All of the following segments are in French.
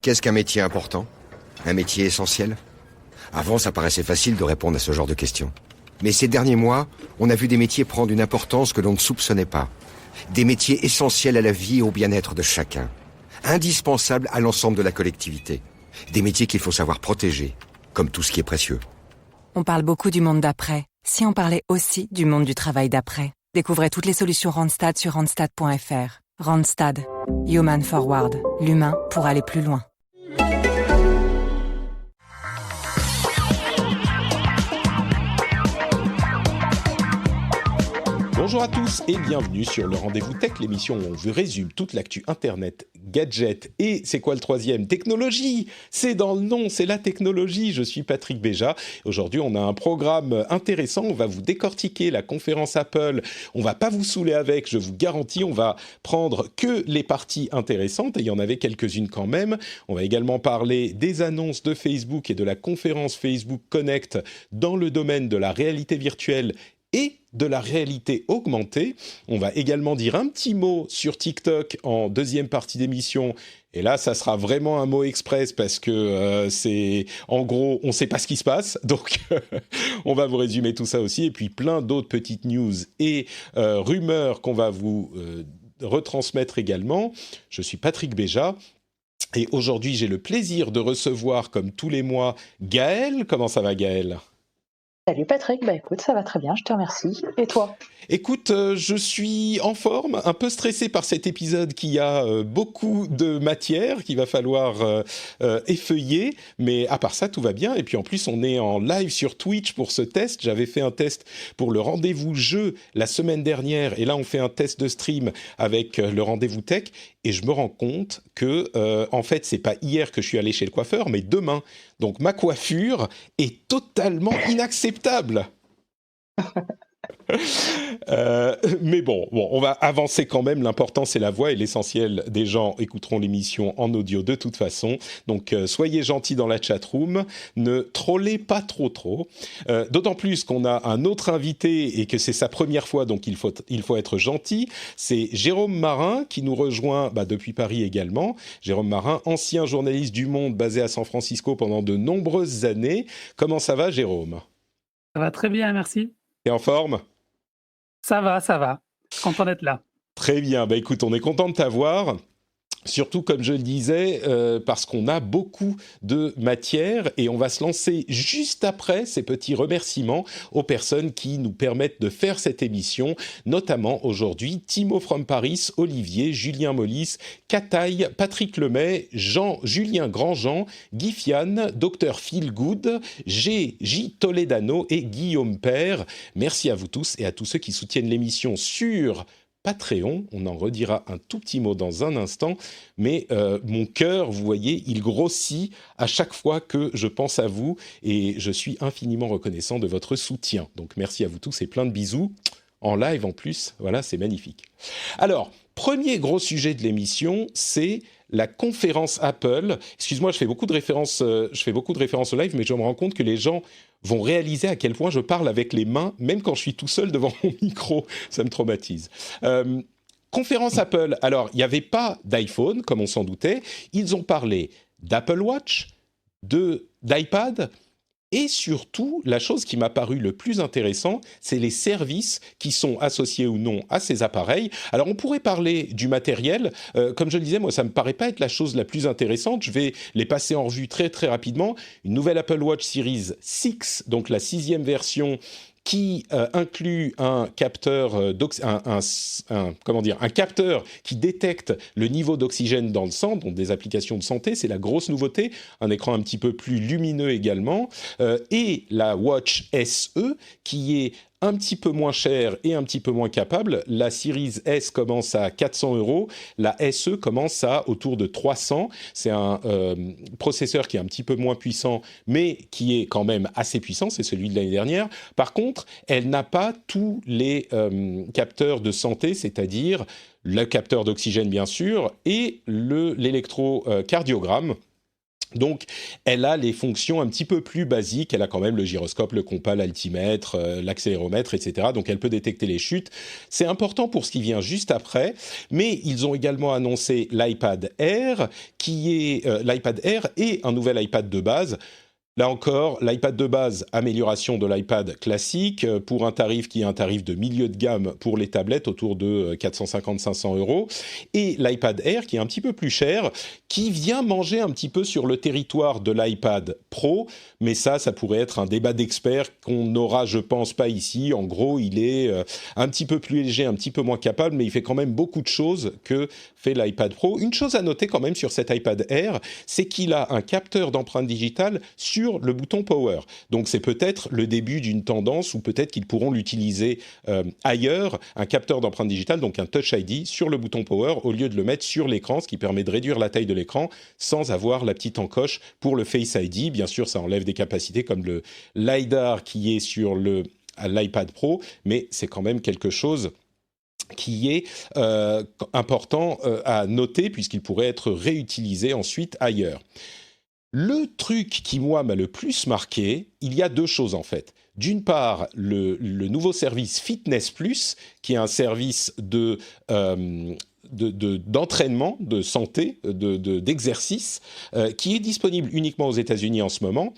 Qu'est-ce qu'un métier important? Un métier essentiel? Avant, ça paraissait facile de répondre à ce genre de questions. Mais ces derniers mois, on a vu des métiers prendre une importance que l'on ne soupçonnait pas. Des métiers essentiels à la vie et au bien-être de chacun. Indispensables à l'ensemble de la collectivité. Des métiers qu'il faut savoir protéger, comme tout ce qui est précieux. On parle beaucoup du monde d'après. Si on parlait aussi du monde du travail d'après? Découvrez toutes les solutions Randstad sur randstad.fr. Randstad. Human Forward. L'humain pour aller plus loin. Bonjour à tous et bienvenue sur le Rendez-vous Tech, l'émission où on vous résume toute l'actu Internet, gadgets et c'est quoi le troisième? Technologie. C'est dans le nom, c'est la technologie. Je suis Patrick Béja. Aujourd'hui, on a un programme intéressant. On va vous décortiquer la conférence Apple. On va pas vous saouler avec, je vous garantis. On va prendre que les parties intéressantes et il y en avait quelques-unes quand même. On va également parler des annonces de Facebook et de la conférence Facebook Connect dans le domaine de la réalité virtuelle et de la réalité augmentée. On va également dire un petit mot sur TikTok en deuxième partie d'émission. Et là, ça sera vraiment un mot express parce que c'est, en gros, on ne sait pas ce qui se passe. Donc, on va vous résumer tout ça aussi. Et puis, plein d'autres petites news et rumeurs qu'on va vous retransmettre également. Je suis Patrick Béja. Et aujourd'hui, j'ai le plaisir de recevoir, comme tous les mois, Gaël. Comment ça va, Gaël ? Salut Patrick, écoute, ça va très bien, je te remercie. Et toi ? Écoute, je suis en forme, un peu stressé par cet épisode qui a beaucoup de matière qu'il va falloir effeuiller, mais à part ça, tout va bien. Et puis en plus, on est en live sur Twitch pour ce test. J'avais fait un test pour le rendez-vous jeu la semaine dernière, et là, on fait un test de stream avec le rendez-vous tech, et je me rends compte que, en fait, c'est pas hier que je suis allé chez le coiffeur, mais demain. Donc ma coiffure est totalement inacceptable. Mais bon, on va avancer quand même. L'important, c'est la voix et l'essentiel des gens écouteront l'émission en audio de toute façon. Donc, soyez gentils dans la chatroom. Ne trollez pas trop. D'autant plus qu'on a un autre invité et que c'est sa première fois, donc il faut être gentil. C'est Jérôme Marin qui nous rejoint depuis Paris également. Jérôme Marin, ancien journaliste du Monde basé à San Francisco pendant de nombreuses années. Comment ça va, Jérôme ? Ça va très bien, merci. T'es en forme ? Ça va. Content d'être là. Très bien. Écoute, on est content de t'avoir. Surtout, comme je le disais, parce qu'on a beaucoup de matière et on va se lancer juste après ces petits remerciements aux personnes qui nous permettent de faire cette émission, notamment aujourd'hui Timo from Paris, Olivier, Julien Mollis, Kataï, Patrick Lemay, Julien Grandjean, Guy Fiane, Dr Phil Good, J. Toledano et Guillaume Père. Merci à vous tous et à tous ceux qui soutiennent l'émission sur Patreon, on en redira un tout petit mot dans un instant, mais mon cœur, vous voyez, il grossit à chaque fois que je pense à vous et je suis infiniment reconnaissant de votre soutien. Donc merci à vous tous et plein de bisous, en live en plus, voilà, c'est magnifique. Alors, premier gros sujet de l'émission, c'est la conférence Apple. Excuse-moi, je fais beaucoup de références au live, mais je me rends compte que les gens vont réaliser à quel point je parle avec les mains, même quand je suis tout seul devant mon micro. Ça me traumatise. Conférence Apple. Alors, il n'y avait pas d'iPhone, comme on s'en doutait. Ils ont parlé d'Apple Watch, d'iPad, et surtout, la chose qui m'a paru le plus intéressant, c'est les services qui sont associés ou non à ces appareils. Alors, on pourrait parler du matériel. Comme je le disais, moi, ça ne me paraît pas être la chose la plus intéressante. Je vais les passer en revue très, très rapidement. Une nouvelle Apple Watch Series 6, donc la 6e version, qui inclut un capteur, un capteur qui détecte le niveau d'oxygène dans le sang, donc des applications de santé, c'est la grosse nouveauté, un écran un petit peu plus lumineux également, et la Watch SE qui est un petit peu moins cher et un petit peu moins capable. La Series S commence à 400 €, la SE commence à autour de 300. C'est un processeur qui est un petit peu moins puissant, mais qui est quand même assez puissant, c'est celui de l'année dernière. Par contre, elle n'a pas tous les capteurs de santé, c'est-à-dire le capteur d'oxygène bien sûr, et l'électrocardiogramme. Donc, elle a les fonctions un petit peu plus basiques. Elle a quand même le gyroscope, le compas, l'altimètre, l'accéléromètre, etc. Donc, elle peut détecter les chutes. C'est important pour ce qui vient juste après. Mais ils ont également annoncé l'iPad Air, l'iPad Air et un nouvel iPad de base. Là encore, l'iPad de base, amélioration de l'iPad classique pour un tarif qui est un tarif de milieu de gamme pour les tablettes autour de 450-500 euros. Et l'iPad Air qui est un petit peu plus cher, qui vient manger un petit peu sur le territoire de l'iPad Pro. Mais ça pourrait être un débat d'experts qu'on n'aura, je pense, pas ici. En gros, il est un petit peu plus léger, un petit peu moins capable, mais il fait quand même beaucoup de choses que fait l'iPad Pro. Une chose à noter quand même sur cet iPad Air, c'est qu'il a un capteur d'empreinte digitale sur le bouton Power. Donc c'est peut-être le début d'une tendance ou peut-être qu'ils pourront l'utiliser ailleurs, un capteur d'empreinte digitale, donc un Touch ID sur le bouton Power au lieu de le mettre sur l'écran, ce qui permet de réduire la taille de l'écran sans avoir la petite encoche pour le Face ID. Bien sûr, ça enlève des capacités comme le LiDAR qui est sur l'iPad Pro, mais c'est quand même quelque chose qui est important à noter puisqu'il pourrait être réutilisé ensuite ailleurs. Le truc qui, moi, m'a le plus marqué, il y a deux choses en fait. D'une part, le nouveau service Fitness Plus, qui est un service d'entraînement, de santé, d'exercice, qui est disponible uniquement aux États-Unis en ce moment,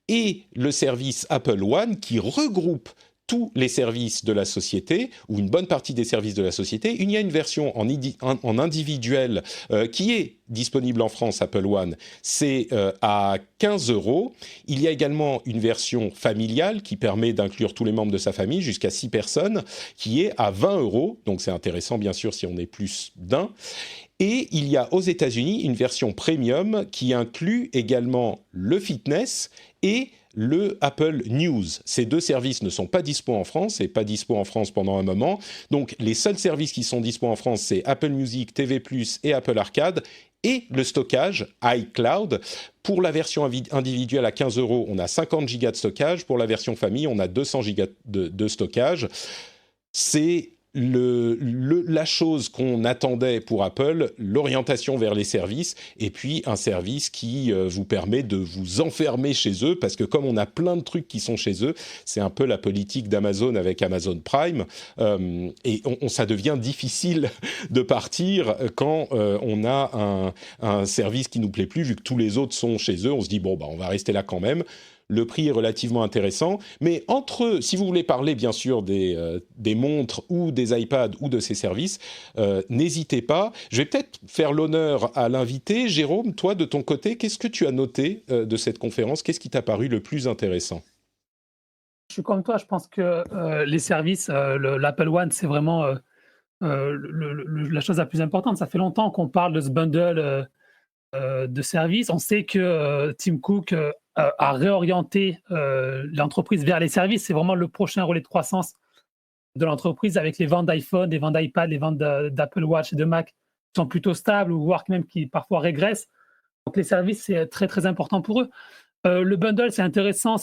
et le service Apple One, qui regroupe tous les services de la société, ou une bonne partie des services de la société. Il y a une version en individuel qui est disponible en France, Apple One, c'est à 15 euros. Il y a également une version familiale qui permet d'inclure tous les membres de sa famille, jusqu'à 6 personnes, qui est à 20 euros. Donc c'est intéressant, bien sûr, si on est plus d'un. Et il y a aux États-Unis une version premium qui inclut également le fitness et le Apple News. Ces deux services ne sont pas dispo en France et pas dispo en France pendant un moment. Donc les seuls services qui sont dispo en France, c'est Apple Music, TV+, et Apple Arcade. Et le stockage, iCloud. Pour la version individuelle à 15 euros, on a 50 gigas de stockage. Pour la version famille, on a 200 gigas de stockage. C'est la chose qu'on attendait pour Apple, l'orientation vers les services, et puis un service qui vous permet de vous enfermer chez eux, parce que comme on a plein de trucs qui sont chez eux, c'est un peu la politique d'Amazon avec Amazon Prime, et ça devient difficile de partir quand on a un service qui nous plaît plus, vu que tous les autres sont chez eux, on se dit bon, on va rester là quand même. Le prix est relativement intéressant, mais si vous voulez parler bien sûr des montres ou des iPads ou de ces services, n'hésitez pas. Je vais peut-être faire l'honneur à l'invité. Jérôme, toi de ton côté, qu'est-ce que tu as noté de cette conférence ? Qu'est-ce qui t'a paru le plus intéressant ? Je suis comme toi, je pense que les services, l'Apple One, c'est vraiment la chose la plus importante. Ça fait longtemps qu'on parle de ce bundle de services. On sait que Tim Cook a réorienté l'entreprise vers les services. C'est vraiment le prochain relais de croissance de l'entreprise avec les ventes d'iPhone, les ventes d'iPad, les ventes d'Apple Watch et de Mac qui sont plutôt stables ou voire même qui parfois régressent. Donc les services, c'est très très important pour eux. Le bundle, c'est intéressant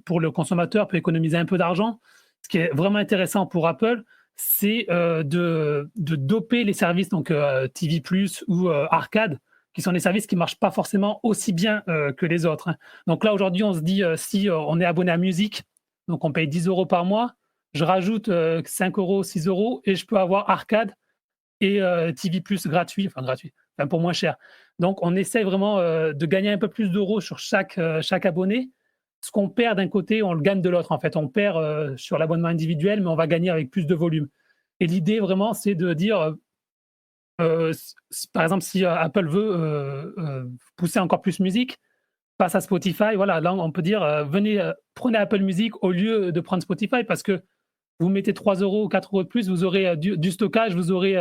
pour le consommateur, peut économiser un peu d'argent. Ce qui est vraiment intéressant pour Apple, c'est de doper les services, donc TV+, ou Arcade, qui sont des services qui ne marchent pas forcément aussi bien que les autres. Hein. Donc là, aujourd'hui, on se dit, si on est abonné à Musique, donc on paye 10 euros par mois, je rajoute 5 euros, 6 euros, et je peux avoir Arcade et TV+, gratuit, pour moins cher. Donc, on essaie vraiment de gagner un peu plus d'euros sur chaque abonné. Ce qu'on perd d'un côté, on le gagne de l'autre. En fait, on perd sur l'abonnement individuel, mais on va gagner avec plus de volume. Et l'idée, vraiment, c'est de dire... par exemple, si Apple veut pousser encore plus musique face à Spotify, voilà, là on peut dire venez, prenez Apple Music au lieu de prendre Spotify, parce que vous mettez 3 euros ou 4 euros de plus, vous aurez du stockage, vous aurez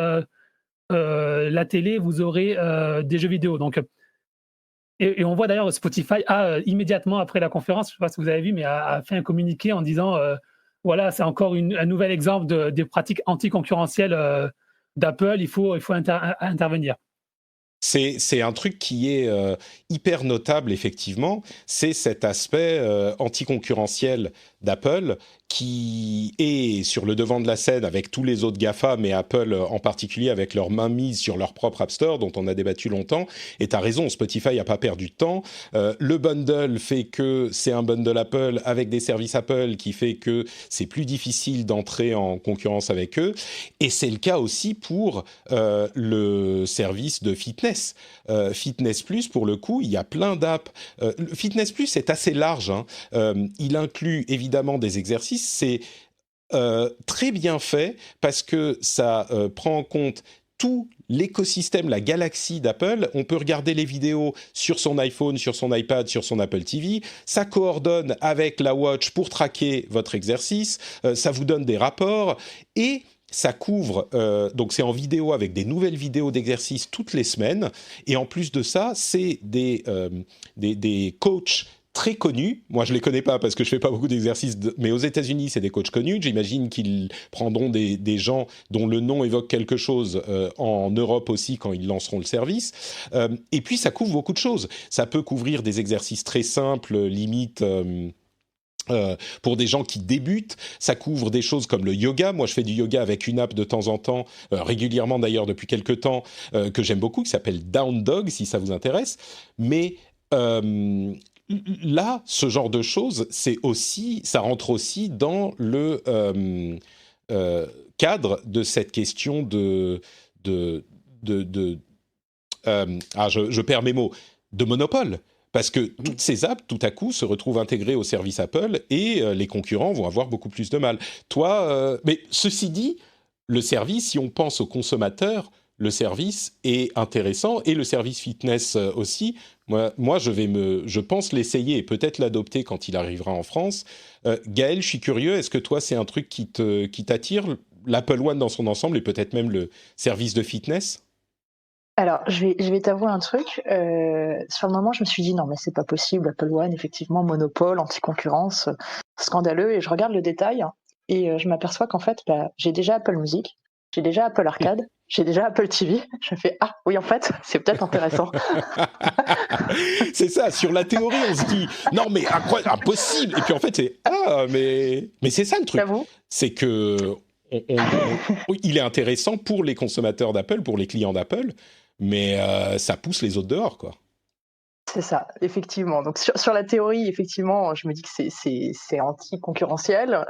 la télé, vous aurez des jeux vidéo. Donc, et on voit d'ailleurs Spotify a immédiatement après la conférence, je ne sais pas si vous avez vu, mais a fait un communiqué en disant voilà, c'est encore un nouvel exemple des pratiques anticoncurrentielles d'Apple, il faut intervenir. C'est un truc qui est hyper notable, effectivement. C'est cet aspect anticoncurrentiel d'Apple qui est sur le devant de la scène avec tous les autres GAFA, mais Apple en particulier avec leur mainmise sur leur propre App Store, dont on a débattu longtemps. Et tu as raison, Spotify n'a pas perdu de temps. Le bundle fait que c'est un bundle Apple avec des services Apple qui fait que c'est plus difficile d'entrer en concurrence avec eux. Et c'est le cas aussi pour le service de fitness. Fitness Plus, pour le coup, il y a plein d'apps. Fitness Plus est assez large, hein. Il inclut évidemment des exercices. C'est très bien fait parce que ça prend en compte tout l'écosystème, la galaxie d'Apple. On peut regarder les vidéos sur son iPhone, sur son iPad, sur son Apple TV. Ça coordonne avec la Watch pour traquer votre exercice. Ça vous donne des rapports et ça couvre, donc c'est en vidéo avec des nouvelles vidéos d'exercices toutes les semaines. Et en plus de ça, c'est des coachs très connus. Moi, je les connais pas parce que je fais pas beaucoup d'exercices, mais aux États-Unis, c'est des coachs connus. J'imagine qu'ils prendront des gens dont le nom évoque quelque chose en Europe aussi quand ils lanceront le service. Et puis, ça couvre beaucoup de choses. Ça peut couvrir des exercices très simples, limite. Pour des gens qui débutent, ça couvre des choses comme le yoga. Moi, je fais du yoga avec une app de temps en temps, régulièrement d'ailleurs depuis quelques temps, que j'aime beaucoup, qui s'appelle Down Dog, si ça vous intéresse. Mais là, ce genre de choses, ça rentre aussi dans le cadre de cette question je perds mes mots, de monopole. Parce que toutes ces apps, tout à coup, se retrouvent intégrées au service Apple et les concurrents vont avoir beaucoup plus de mal. Toi, mais ceci dit, le service, si on pense aux consommateurs, le service est intéressant et le service fitness aussi. Moi, je pense l'essayer et peut-être l'adopter quand il arrivera en France. Gaël, je suis curieux, est-ce que toi, c'est un truc qui t'attire, l'Apple One dans son ensemble et peut-être même le service de fitness ? Alors, je vais t'avouer un truc. Sur le moment, je me suis dit non, mais c'est pas possible. Apple One, effectivement, monopole, anti-concurrence, scandaleux. Et je regarde le détail et je m'aperçois qu'en fait, j'ai déjà Apple Music, j'ai déjà Apple Arcade, j'ai déjà Apple TV. Je fais ah oui, en fait, c'est peut-être intéressant. C'est ça. Sur la théorie, on se dit non, mais impossible. Et puis en fait, c'est mais c'est ça le truc. J'avoue. C'est que il est intéressant pour les consommateurs d'Apple, pour les clients d'Apple. Mais ça pousse les autres dehors, quoi. C'est ça, effectivement. Donc sur la théorie, effectivement, je me dis que c'est anti-concurrentiel.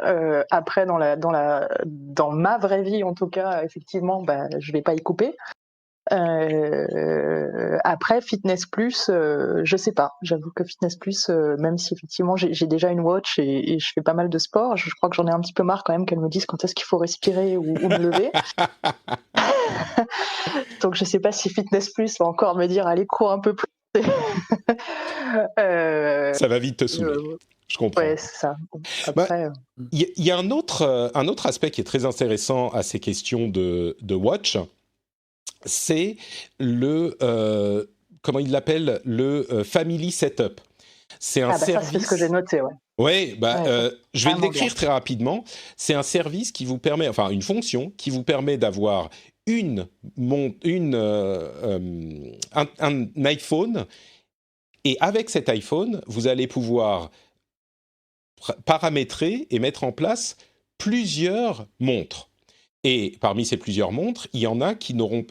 Après, dans ma vraie vie, en tout cas, effectivement, je vais pas y couper. Après, Fitness Plus, je sais pas. J'avoue que Fitness Plus, même si effectivement j'ai déjà une watch et je fais pas mal de sport, je crois que j'en ai un petit peu marre quand même qu'elle me dise quand est-ce qu'il faut respirer ou me lever. Donc je sais pas si Fitness Plus va encore me dire allez cours un peu plus. Ça va vite te saouler. Je comprends. Ouais, c'est ça. Après, il y a un autre aspect qui est très intéressant à ces questions de watch. C'est comment il l'appelle, le Family Setup. C'est un service. Ça, c'est ce que j'ai noté, ouais. Oui, je vais le décrire très rapidement. C'est un service qui vous permet, enfin une fonction qui vous permet d'avoir un iPhone, et avec cet iPhone, vous allez pouvoir paramétrer et mettre en place plusieurs montres. Et parmi ces plusieurs montres, il y en a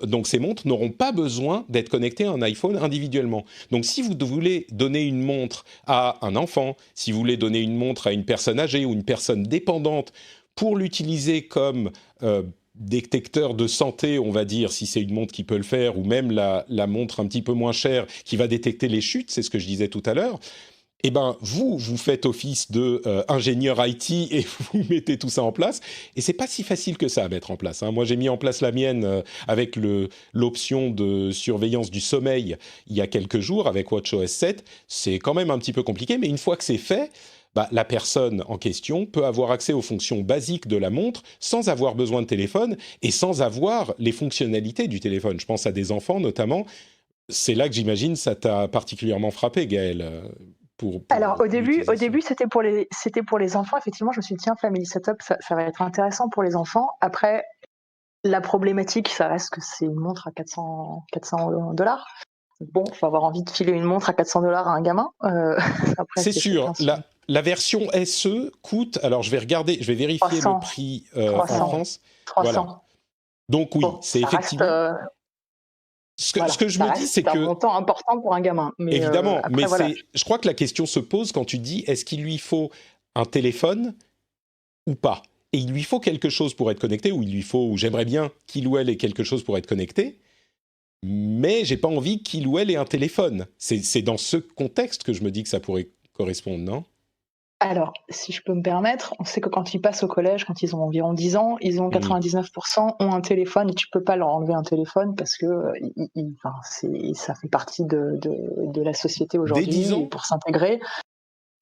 donc ces montres n'auront pas besoin d'être connectées à un iPhone individuellement. Donc si vous voulez donner une montre à un enfant, si vous voulez donner une montre à une personne âgée ou une personne dépendante pour l'utiliser comme détecteur de santé, on va dire, si c'est une montre qui peut le faire, ou même la montre un petit peu moins chère qui va détecter les chutes, c'est ce que je disais tout à l'heure, eh ben, vous faites office de ingénieur IT et vous mettez tout ça en place. Et c'est pas si facile que ça à mettre en place, hein. Moi, j'ai mis en place la mienne avec l'option de surveillance du sommeil il y a quelques jours avec WatchOS 7. C'est quand même un petit peu compliqué, mais une fois que c'est fait, la personne en question peut avoir accès aux fonctions basiques de la montre sans avoir besoin de téléphone et sans avoir les fonctionnalités du téléphone. Je pense à des enfants notamment. C'est là que j'imagine ça t'a particulièrement frappé, Gaël. Alors au début c'était pour les enfants. Effectivement, je me suis dit tiens, Family Setup, ça va être intéressant pour les enfants. Après, la problématique, ça reste que c'est une montre à $400. Bon, il faut avoir envie de filer une montre à $400 à un gamin. Après, c'est sûr. la version SE coûte, alors je vais vérifier 300. le prix 300. en France. 300. Voilà. Donc oui, Bon, c'est ça effectivement... reste, Ce que je me dis, c'est un que... montant important pour un gamin. Mais Évidemment, après, mais voilà. je crois que la question se pose quand tu dis, est-ce qu'il lui faut un téléphone ou pas ? Et il lui faut quelque chose pour être connecté, ou j'aimerais bien qu'il ou elle ait quelque chose pour être connecté, mais j'ai pas envie qu'il ou elle ait un téléphone. C'est dans ce contexte que je me dis que ça pourrait correspondre, non ? Alors, si je peux me permettre, on sait que quand ils passent au collège, quand ils ont environ 10 ans, ils ont 99% ont un téléphone et tu peux pas leur enlever un téléphone parce que ça fait partie de la société Dès 10 aujourd'hui ans et pour s'intégrer,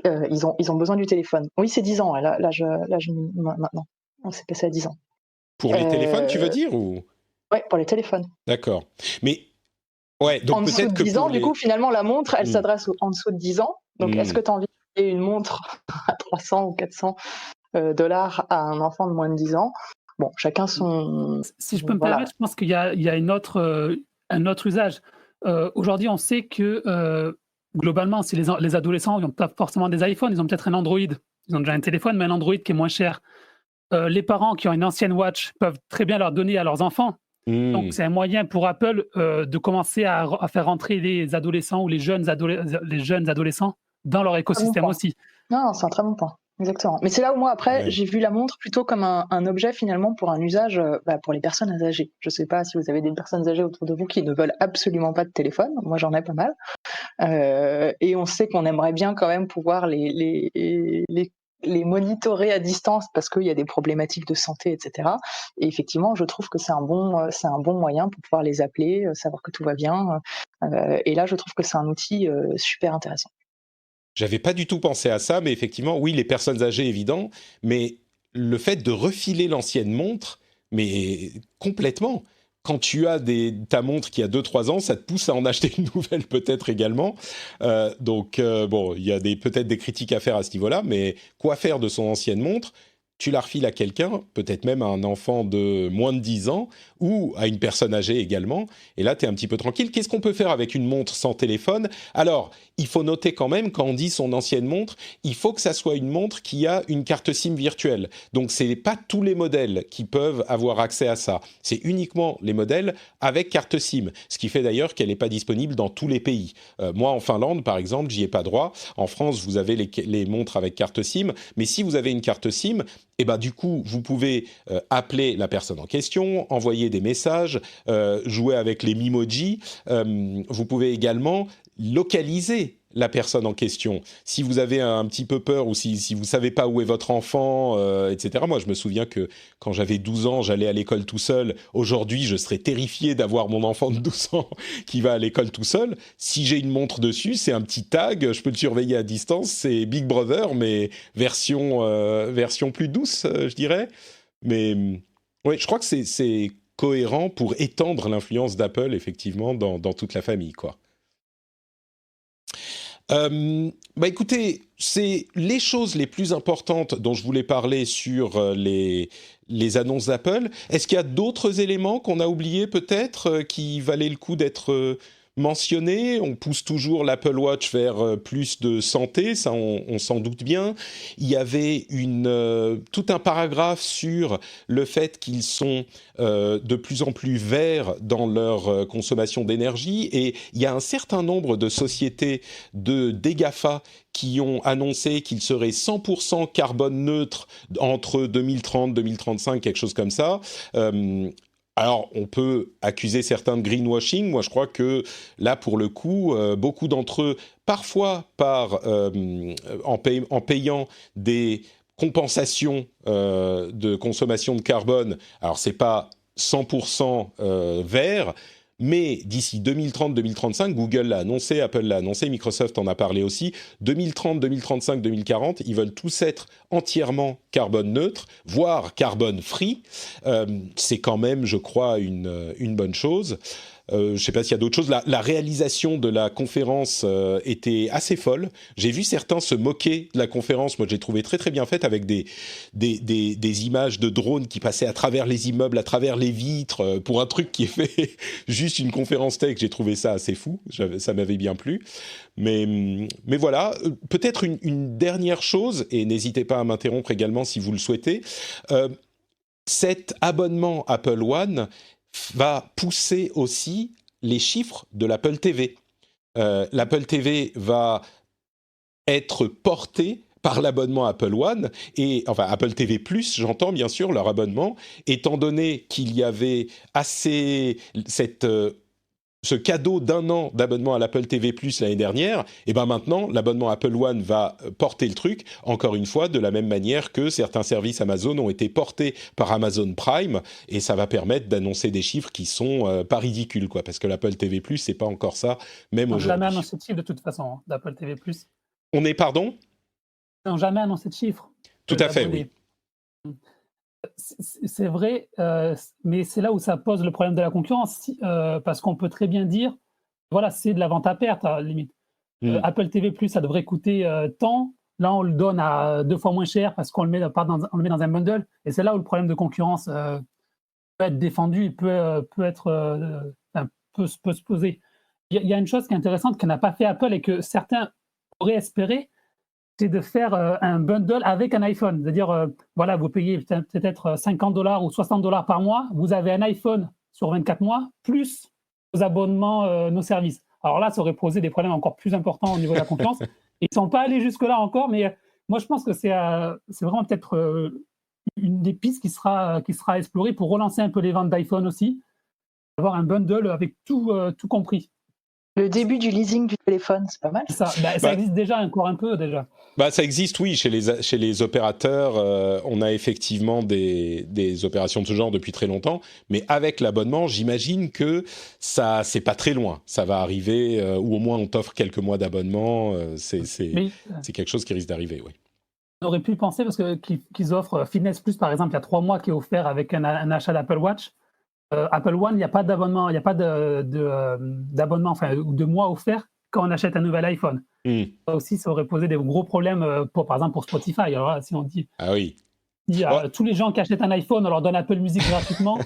ils ont besoin du téléphone. Oui, c'est 10 ans, maintenant. On s'est passé à 10 ans. Pour les téléphones, tu veux dire ou... Ouais, pour les téléphones. D'accord. Mais, ouais, donc En dessous peut-être de que 10 ans, pour du coup, finalement, la montre, elle s'adresse en dessous de 10 ans. Donc, est-ce que tu as envie de payer une montre à 300 ou 400 dollars à un enfant de moins de 10 ans? Bon, chacun son... Si je peux me permettre, je pense qu'il y a un autre usage. Aujourd'hui, on sait que globalement, si les adolescents n'ont pas forcément des iPhones, ils ont peut-être un Android. Ils ont déjà un téléphone, mais un Android qui est moins cher. Les parents qui ont une ancienne Watch peuvent très bien leur donner à leurs enfants. Donc, c'est un moyen pour Apple de commencer à faire rentrer les adolescents ou les jeunes adolescents dans leur écosystème aussi. Non, c'est un très bon point. Exactement. Mais c'est là où moi, après, j'ai vu la montre plutôt comme un objet finalement pour un usage pour les personnes âgées. Je ne sais pas si vous avez des personnes âgées autour de vous qui ne veulent absolument pas de téléphone. Moi, j'en ai pas mal. Et on sait qu'on aimerait bien quand même pouvoir les monitorer à distance parce qu'il y a des problématiques de santé, etc. Et effectivement, je trouve que c'est un bon moyen pour pouvoir les appeler, savoir que tout va bien. Et là, je trouve que c'est un outil super intéressant. J'avais pas du tout pensé à ça, mais effectivement, oui, les personnes âgées, évident, mais le fait de refiler l'ancienne montre, mais complètement. Quand tu as ta montre qui a 2-3 ans, ça te pousse à en acheter une nouvelle peut-être également. Bon, il y a peut-être des critiques à faire à ce niveau-là, mais quoi faire de son ancienne montre ? Tu la refiles à quelqu'un, peut-être même à un enfant de moins de 10 ans, ou à une personne âgée également, et là, tu es un petit peu tranquille. Qu'est-ce qu'on peut faire avec une montre sans téléphone ? Alors, il faut noter quand même, quand on dit son ancienne montre, il faut que ça soit une montre qui a une carte SIM virtuelle. Donc, ce n'est pas tous les modèles qui peuvent avoir accès à ça. C'est uniquement les modèles avec carte SIM, ce qui fait d'ailleurs qu'elle n'est pas disponible dans tous les pays. Moi, en Finlande, par exemple, j'y ai pas droit. En France, vous avez les montres avec carte SIM, mais si vous avez une carte SIM, et ben du coup, vous pouvez appeler la personne en question, envoyer des messages, jouer avec les Mimoji. Vous pouvez également localiser la personne en question. Si vous avez un petit peu peur ou si vous ne savez pas où est votre enfant, etc. Moi, je me souviens que quand j'avais 12 ans, j'allais à l'école tout seul. Aujourd'hui, je serais terrifié d'avoir mon enfant de 12 ans qui va à l'école tout seul. Si j'ai une montre dessus, c'est un petit tag, je peux le surveiller à distance. C'est Big Brother, mais version plus douce, je dirais. Mais oui, je crois que c'est cohérent pour étendre l'influence d'Apple, effectivement, dans toute la famille, quoi. Écoutez, c'est les choses les plus importantes dont je voulais parler sur les annonces d'Apple. Est-ce qu'il y a d'autres éléments qu'on a oubliés peut-être qui valaient le coup d'être mentionnés ? On pousse toujours l'Apple Watch vers plus de santé, ça on s'en doute bien. Il y avait tout un paragraphe sur le fait qu'ils sont de plus en plus verts dans leur consommation d'énergie, et il y a un certain nombre de sociétés des GAFA qui ont annoncé qu'ils seraient 100% carbone neutre entre 2030, 2035, quelque chose comme ça. Alors, on peut accuser certains de greenwashing. Moi, je crois que là, pour le coup, beaucoup d'entre eux, parfois en payant des compensations de consommation de carbone. Alors, c'est pas 100% vert, mais d'ici 2030-2035, Google l'a annoncé, Apple l'a annoncé, Microsoft en a parlé aussi, 2030, 2035, 2040, ils veulent tous être entièrement carbone neutre, voire carbone free. C'est quand même, je crois, une bonne chose. je ne sais pas s'il y a d'autres choses. La réalisation de la conférence était assez folle. J'ai vu certains se moquer de la conférence. Moi, je l'ai trouvée très très bien faite avec des images de drones qui passaient à travers les immeubles, à travers les vitres, pour un truc qui est fait juste une conférence tech. J'ai trouvé ça assez fou. Ça m'avait bien plu. Mais voilà, peut-être une dernière chose, et n'hésitez pas à m'interrompre également si vous le souhaitez. Cet abonnement Apple One va pousser aussi les chiffres de l'Apple TV. L'Apple TV va être porté par l'abonnement Apple One, et enfin Apple TV+, j'entends bien sûr leur abonnement, étant donné qu'il y avait assez ce cadeau d'1 an d'abonnement à l'Apple TV+ l'année dernière, et ben maintenant l'abonnement Apple One va porter le truc, encore une fois, de la même manière que certains services Amazon ont été portés par Amazon Prime, et ça va permettre d'annoncer des chiffres qui sont pas ridicules, quoi, parce que l'Apple TV+, c'est pas encore ça, même Ils n'ont jamais aujourd'hui. annoncé de chiffre de toute façon, hein, d'Apple TV+. On est, pardon ? Ils n'ont jamais annoncé de chiffre Tout à fait, oui. d'abonnés. C'est vrai, mais c'est là où ça pose le problème de la concurrence, parce qu'on peut très bien dire, voilà, c'est de la vente à perte, à la limite. Apple TV+, ça devrait coûter tant. Là, on le donne à 2 fois moins cher parce qu'on le met on le met dans un bundle. Et c'est là où le problème de concurrence peut être défendu et peut se poser. Il y a une chose qui est intéressante que n'a pas fait Apple et que certains auraient espéré, c'est de faire un bundle avec un iPhone. C'est-à-dire, voilà, vous payez peut-être $50 ou $60 par mois, vous avez un iPhone sur 24 mois, plus vos abonnements, nos services. Alors là, ça aurait posé des problèmes encore plus importants au niveau de la concurrence. Ils ne sont pas allés jusque-là encore, mais moi, je pense que c'est vraiment peut-être une des pistes qui sera explorée pour relancer un peu les ventes d'iPhone aussi, avoir un bundle avec tout compris. Le début du leasing du téléphone, c'est pas mal. Ça existe déjà encore un peu déjà. Ça existe, oui, chez les opérateurs. On a effectivement des opérations de ce genre depuis très longtemps, mais avec l'abonnement, j'imagine que ça, c'est pas très loin. Ça va arriver, ou au moins on t'offre quelques mois d'abonnement. C'est quelque chose qui risque d'arriver, oui. On aurait pu penser parce qu'ils offrent Fitness Plus, par exemple, il y a 3 mois qui est offert avec un achat d'Apple Watch. Apple One, il n'y a pas d'abonnement, il n'y a pas d'abonnement, enfin, de mois offert quand on achète un nouvel iPhone. Ça aussi, ça aurait posé des gros problèmes, par exemple, pour Spotify. Alors là, si on dit... Ah oui. Tous les gens qui achètent un iPhone, on leur donne Apple Music gratuitement.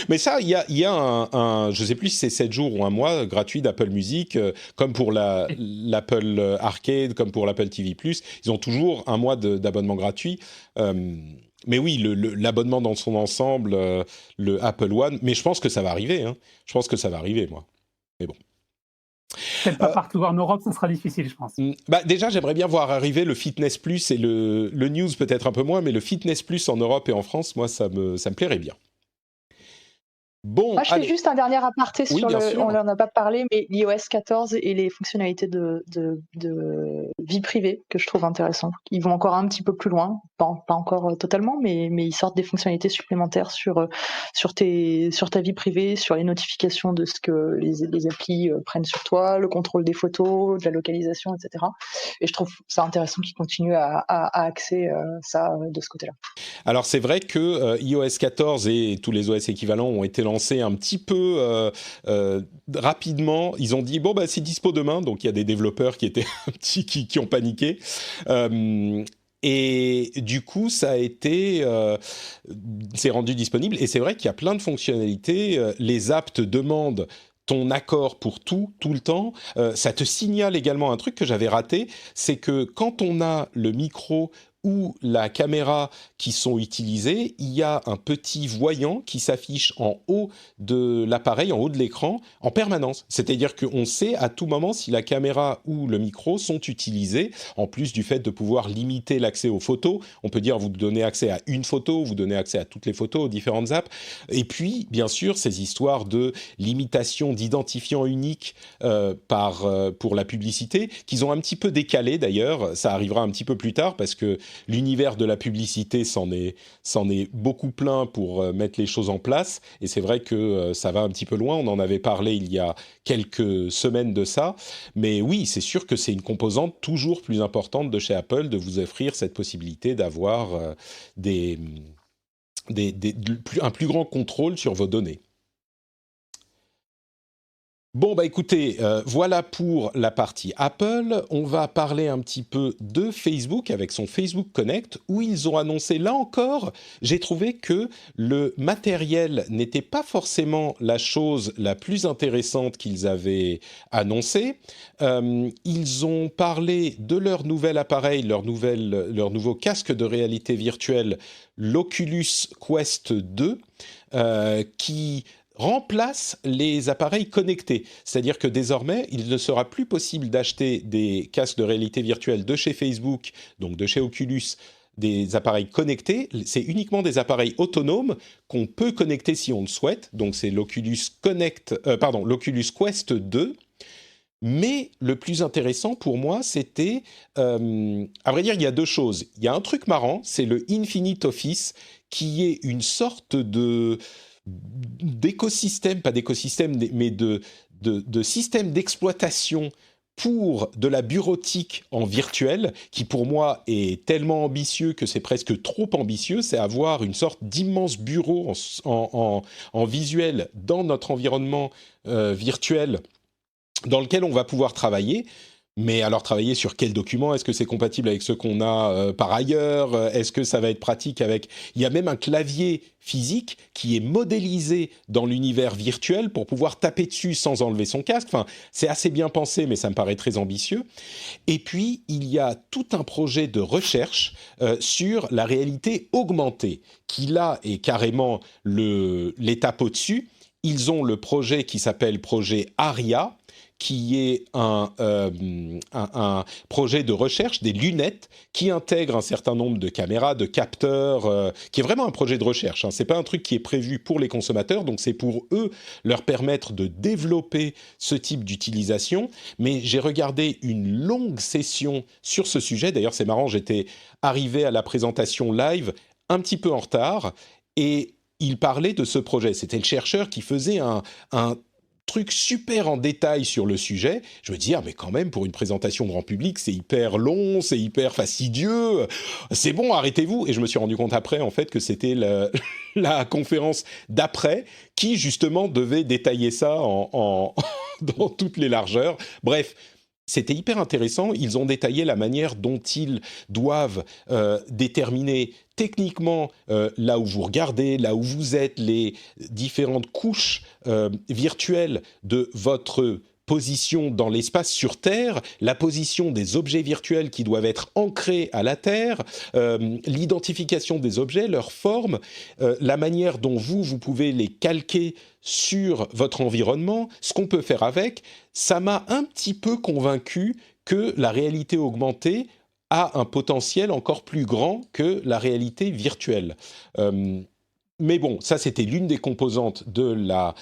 Mais ça, il y a je ne sais plus si c'est 7 jours ou un mois gratuit d'Apple Music, comme pour l'Apple Arcade, comme pour l'Apple TV+. Ils ont toujours un mois d'abonnement gratuit. Mais oui, l'abonnement dans son ensemble, le Apple One, mais je pense que ça va arriver. Hein. Je pense que ça va arriver, moi. Mais bon. Peut-être pas partout en Europe, ça sera difficile, je pense. Déjà, j'aimerais bien voir arriver le Fitness Plus et le News peut-être un peu moins, mais le Fitness Plus en Europe et en France, moi, ça me plairait bien. Bon, moi, je fais juste un dernier aparté sur on n'en a pas parlé, mais l'iOS 14 et les fonctionnalités de vie privée que je trouve intéressant. Ils vont encore un petit peu plus loin, pas encore totalement, mais ils sortent des fonctionnalités supplémentaires sur ta vie privée, sur les notifications de ce que les applis prennent sur toi, le contrôle des photos, de la localisation, etc. Et je trouve ça intéressant qu'ils continuent à axer ça de ce côté-là. Alors c'est vrai que iOS 14 et tous les OS équivalents ont été lancés un petit peu rapidement. Ils ont dit c'est dispo demain, donc il y a des développeurs qui étaient qui ont paniqué. Et du coup, ça a été, c'est rendu disponible. Et c'est vrai qu'il y a plein de fonctionnalités. Les apps te demandent ton accord pour tout le temps. Ça te signale également un truc que j'avais raté, c'est que quand on a le micro ou la caméra qui sont utilisées, il y a un petit voyant qui s'affiche en haut de l'appareil, en haut de l'écran, en permanence. C'est-à-dire qu'on sait à tout moment si la caméra ou le micro sont utilisés, en plus du fait de pouvoir limiter l'accès aux photos. On peut dire vous donnez accès à une photo, vous donnez accès à toutes les photos, aux différentes apps. Et puis, bien sûr, ces histoires de limitation d'identifiants uniques pour la publicité, qu'ils ont un petit peu décalé d'ailleurs. Ça arrivera un petit peu plus tard parce que l'univers de la publicité s'en est beaucoup plein pour mettre les choses en place. Et c'est vrai que ça va un petit peu loin. On en avait parlé il y a quelques semaines de ça. Mais oui, c'est sûr que c'est une composante toujours plus importante de chez Apple de vous offrir cette possibilité d'avoir un plus grand contrôle sur vos données. Bon, bah écoutez, voilà pour la partie Apple. On va parler un petit peu de Facebook avec son Facebook Connect, où ils ont annoncé, là encore, j'ai trouvé que le matériel n'était pas forcément la chose la plus intéressante qu'ils avaient annoncée. Ils ont parlé de leur nouvel appareil, leur nouveau casque de réalité virtuelle, l'Oculus Quest 2, qui remplace les appareils connectés. C'est-à-dire que désormais, il ne sera plus possible d'acheter des casques de réalité virtuelle de chez Facebook, donc de chez Oculus, des appareils connectés. C'est uniquement des appareils autonomes qu'on peut connecter si on le souhaite. Donc c'est l'Oculus Quest 2. Mais le plus intéressant pour moi, c'était, à vrai dire, il y a deux choses. Il y a un truc marrant, c'est le Infinite Office, qui est une sorte d'écosystème, pas d'écosystème, mais de système d'exploitation pour de la bureautique en virtuel, qui pour moi est tellement ambitieux que c'est presque trop ambitieux. C'est avoir une sorte d'immense bureau en visuel dans notre environnement virtuel, dans lequel on va pouvoir travailler. Mais alors, travailler sur quel document? Est-ce que c'est compatible avec ce qu'on a par ailleurs? Est-ce que ça va être pratique avec... Il y a même un clavier physique qui est modélisé dans l'univers virtuel pour pouvoir taper dessus sans enlever son casque. Enfin, c'est assez bien pensé, mais ça me paraît très ambitieux. Et puis, il y a tout un projet de recherche sur la réalité augmentée, qui là est carrément l'étape au-dessus. Ils ont le projet qui s'appelle projet ARIA, qui est un projet de recherche, des lunettes qui intègrent un certain nombre de caméras, de capteurs, qui est vraiment un projet de recherche. Ce n'est pas un truc qui est prévu pour les consommateurs, donc c'est pour eux leur permettre de développer ce type d'utilisation. Mais j'ai regardé une longue session sur ce sujet. D'ailleurs, c'est marrant, j'étais arrivé à la présentation live un petit peu en retard et il parlait de ce projet. C'était le chercheur qui faisait un truc super en détail sur le sujet. Je me dis, mais quand même, pour une présentation grand public, c'est hyper long, c'est hyper fastidieux. C'est bon, arrêtez-vous. Et je me suis rendu compte après, en fait, que c'était la conférence d'après qui, justement, devait détailler ça dans toutes les largeurs. Bref, c'était hyper intéressant. Ils ont détaillé la manière dont ils doivent déterminer techniquement là où vous regardez, là où vous êtes, les différentes couches virtuelles de votre position dans l'espace sur Terre, la position des objets virtuels qui doivent être ancrés à la Terre, l'identification des objets, leur forme, la manière dont vous pouvez les calquer sur votre environnement, ce qu'on peut faire avec. Ça m'a un petit peu convaincu que la réalité augmentée a un potentiel encore plus grand que la réalité virtuelle. Mais bon, ça c'était l'une des composantes de la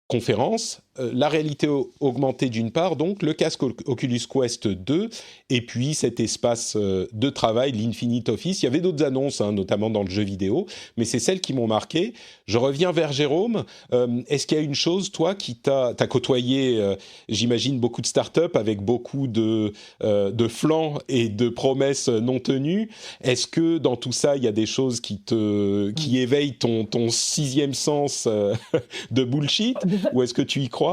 conférence. La réalité augmentée d'une part, donc le casque Oculus Quest 2, et puis cet espace de travail, l'Infinite Office. Il y avait d'autres annonces, notamment dans le jeu vidéo, mais c'est celles qui m'ont marqué. Je reviens vers Jérôme. Est-ce qu'il y a une chose, toi, qui t'as côtoyé, j'imagine, beaucoup de startups avec beaucoup de flancs et de promesses non tenues? Est-ce que dans tout ça, il y a des choses qui éveillent ton sixième sens de bullshit, ou est-ce que tu y crois?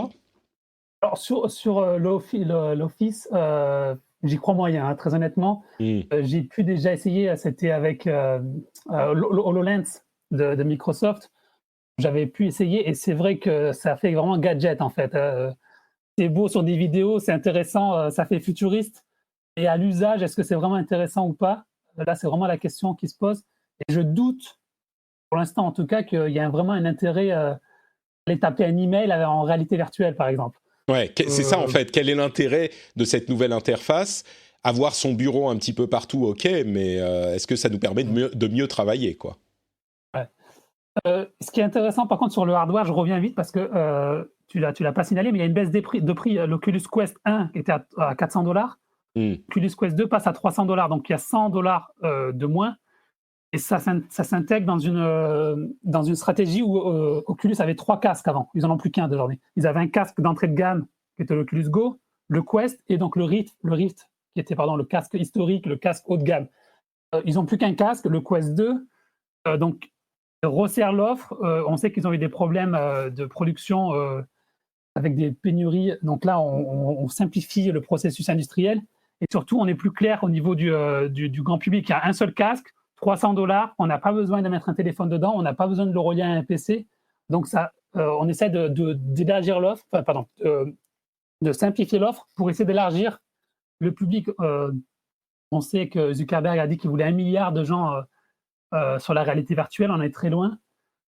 Alors sur l'Office, j'y crois moyen, très honnêtement. J'ai pu déjà essayer, c'était avec HoloLens de Microsoft. J'avais pu essayer et c'est vrai que ça fait vraiment gadget en fait. C'est beau sur des vidéos, c'est intéressant, ça fait futuriste. Et à l'usage, est-ce que c'est vraiment intéressant ou pas? Là, c'est vraiment la question qui se pose. Et je doute, pour l'instant en tout cas, qu'il y a vraiment un intérêt à aller taper un email en réalité virtuelle, par exemple. Ouais, c'est ça en fait. Quel est l'intérêt de cette nouvelle interface? Avoir son bureau un petit peu partout, ok, mais est-ce que ça nous permet de mieux travailler, quoi? Ouais. Ce qui est intéressant, par contre, sur le hardware, je reviens vite parce que tu l'as pas signalé, mais il y a une baisse de prix. L'Oculus Quest 1 qui était à $400. L'Oculus Quest 2 passe à $300, donc il y a $100 de moins. Et ça s'intègre dans une stratégie où Oculus avait 3 casques avant. Ils n'en ont plus qu'un désormais. Ils avaient un casque d'entrée de gamme qui était l'Oculus Go, le Quest et donc le Rift qui était le casque historique, le casque haut de gamme. Ils n'ont plus qu'un casque, le Quest 2. Donc, resserre l'offre. On sait qu'ils ont eu des problèmes de production avec des pénuries. Donc là, on simplifie le processus industriel et surtout, on est plus clair au niveau du grand public. Il y a un seul casque, $300, on n'a pas besoin de mettre un téléphone dedans, on n'a pas besoin de le relier à un PC. Donc ça, on essaie d'élargir l'offre, de simplifier l'offre pour essayer d'élargir le public. On sait que Zuckerberg a dit qu'il voulait 1 milliard de gens sur la réalité virtuelle, on est très loin.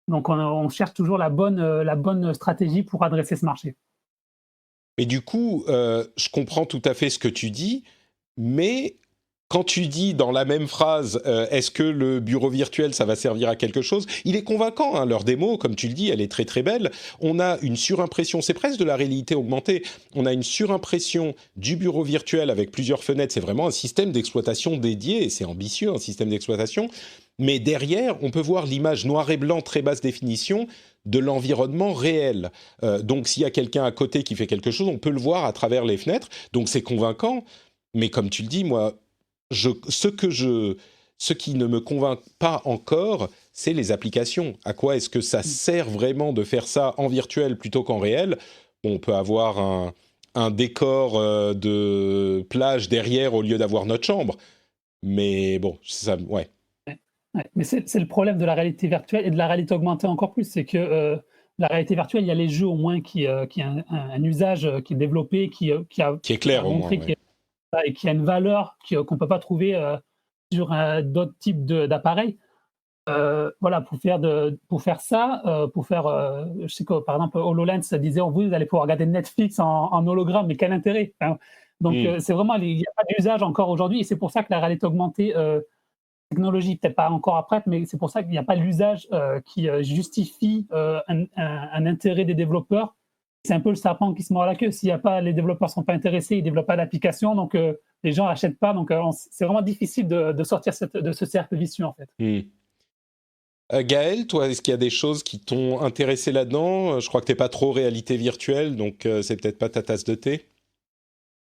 Donc on cherche toujours la bonne stratégie pour adresser ce marché. Et du coup, je comprends tout à fait ce que tu dis, mais quand tu dis dans la même phrase, est-ce que le bureau virtuel, ça va servir à quelque chose ? Il est convaincant, hein, leur démo, comme tu le dis, elle est très très belle. On a une surimpression, c'est presque de la réalité augmentée. On a une surimpression du bureau virtuel avec plusieurs fenêtres. C'est vraiment un système d'exploitation dédié, et c'est ambitieux, un système d'exploitation. Mais derrière, on peut voir l'image noir et blanc, très basse définition, de l'environnement réel. Donc s'il y a quelqu'un à côté qui fait quelque chose, on peut le voir à travers les fenêtres. Donc c'est convaincant. Mais comme tu le dis, moi, ce qui ne me convainc pas encore, c'est les applications. À quoi est-ce que ça sert vraiment de faire ça en virtuel plutôt qu'en réel ? On peut avoir un décor de plage derrière au lieu d'avoir notre chambre. Mais bon, ça, ouais. Ouais, mais c'est le problème de la réalité virtuelle et de la réalité augmentée encore plus, c'est que la réalité virtuelle, il y a les jeux au moins qui a un usage qui est développé, qui est clair au moins, ouais. Et qui a une valeur qu'on ne peut pas trouver sur d'autres types d'appareils. Voilà, pour faire ça, je sais que par exemple HoloLens disait vous allez pouvoir regarder Netflix en hologramme, mais quel intérêt, hein. Donc c'est vraiment, il n'y a pas d'usage encore aujourd'hui, et c'est pour ça que la réalité augmentée, technologie peut-être pas encore prête, mais c'est pour ça qu'il n'y a pas l'usage qui justifie un intérêt des développeurs. C'est un peu le serpent qui se mord la queue. Les développeurs ne sont pas intéressés, ils ne développent pas d'application, donc les gens n'achètent pas. Donc c'est vraiment difficile de sortir de ce cercle vicieux, en fait. Gaël, toi, est-ce qu'il y a des choses qui t'ont intéressé là-dedans ? Je crois que tu n'es pas trop réalité virtuelle, donc c'est peut-être pas ta tasse de thé.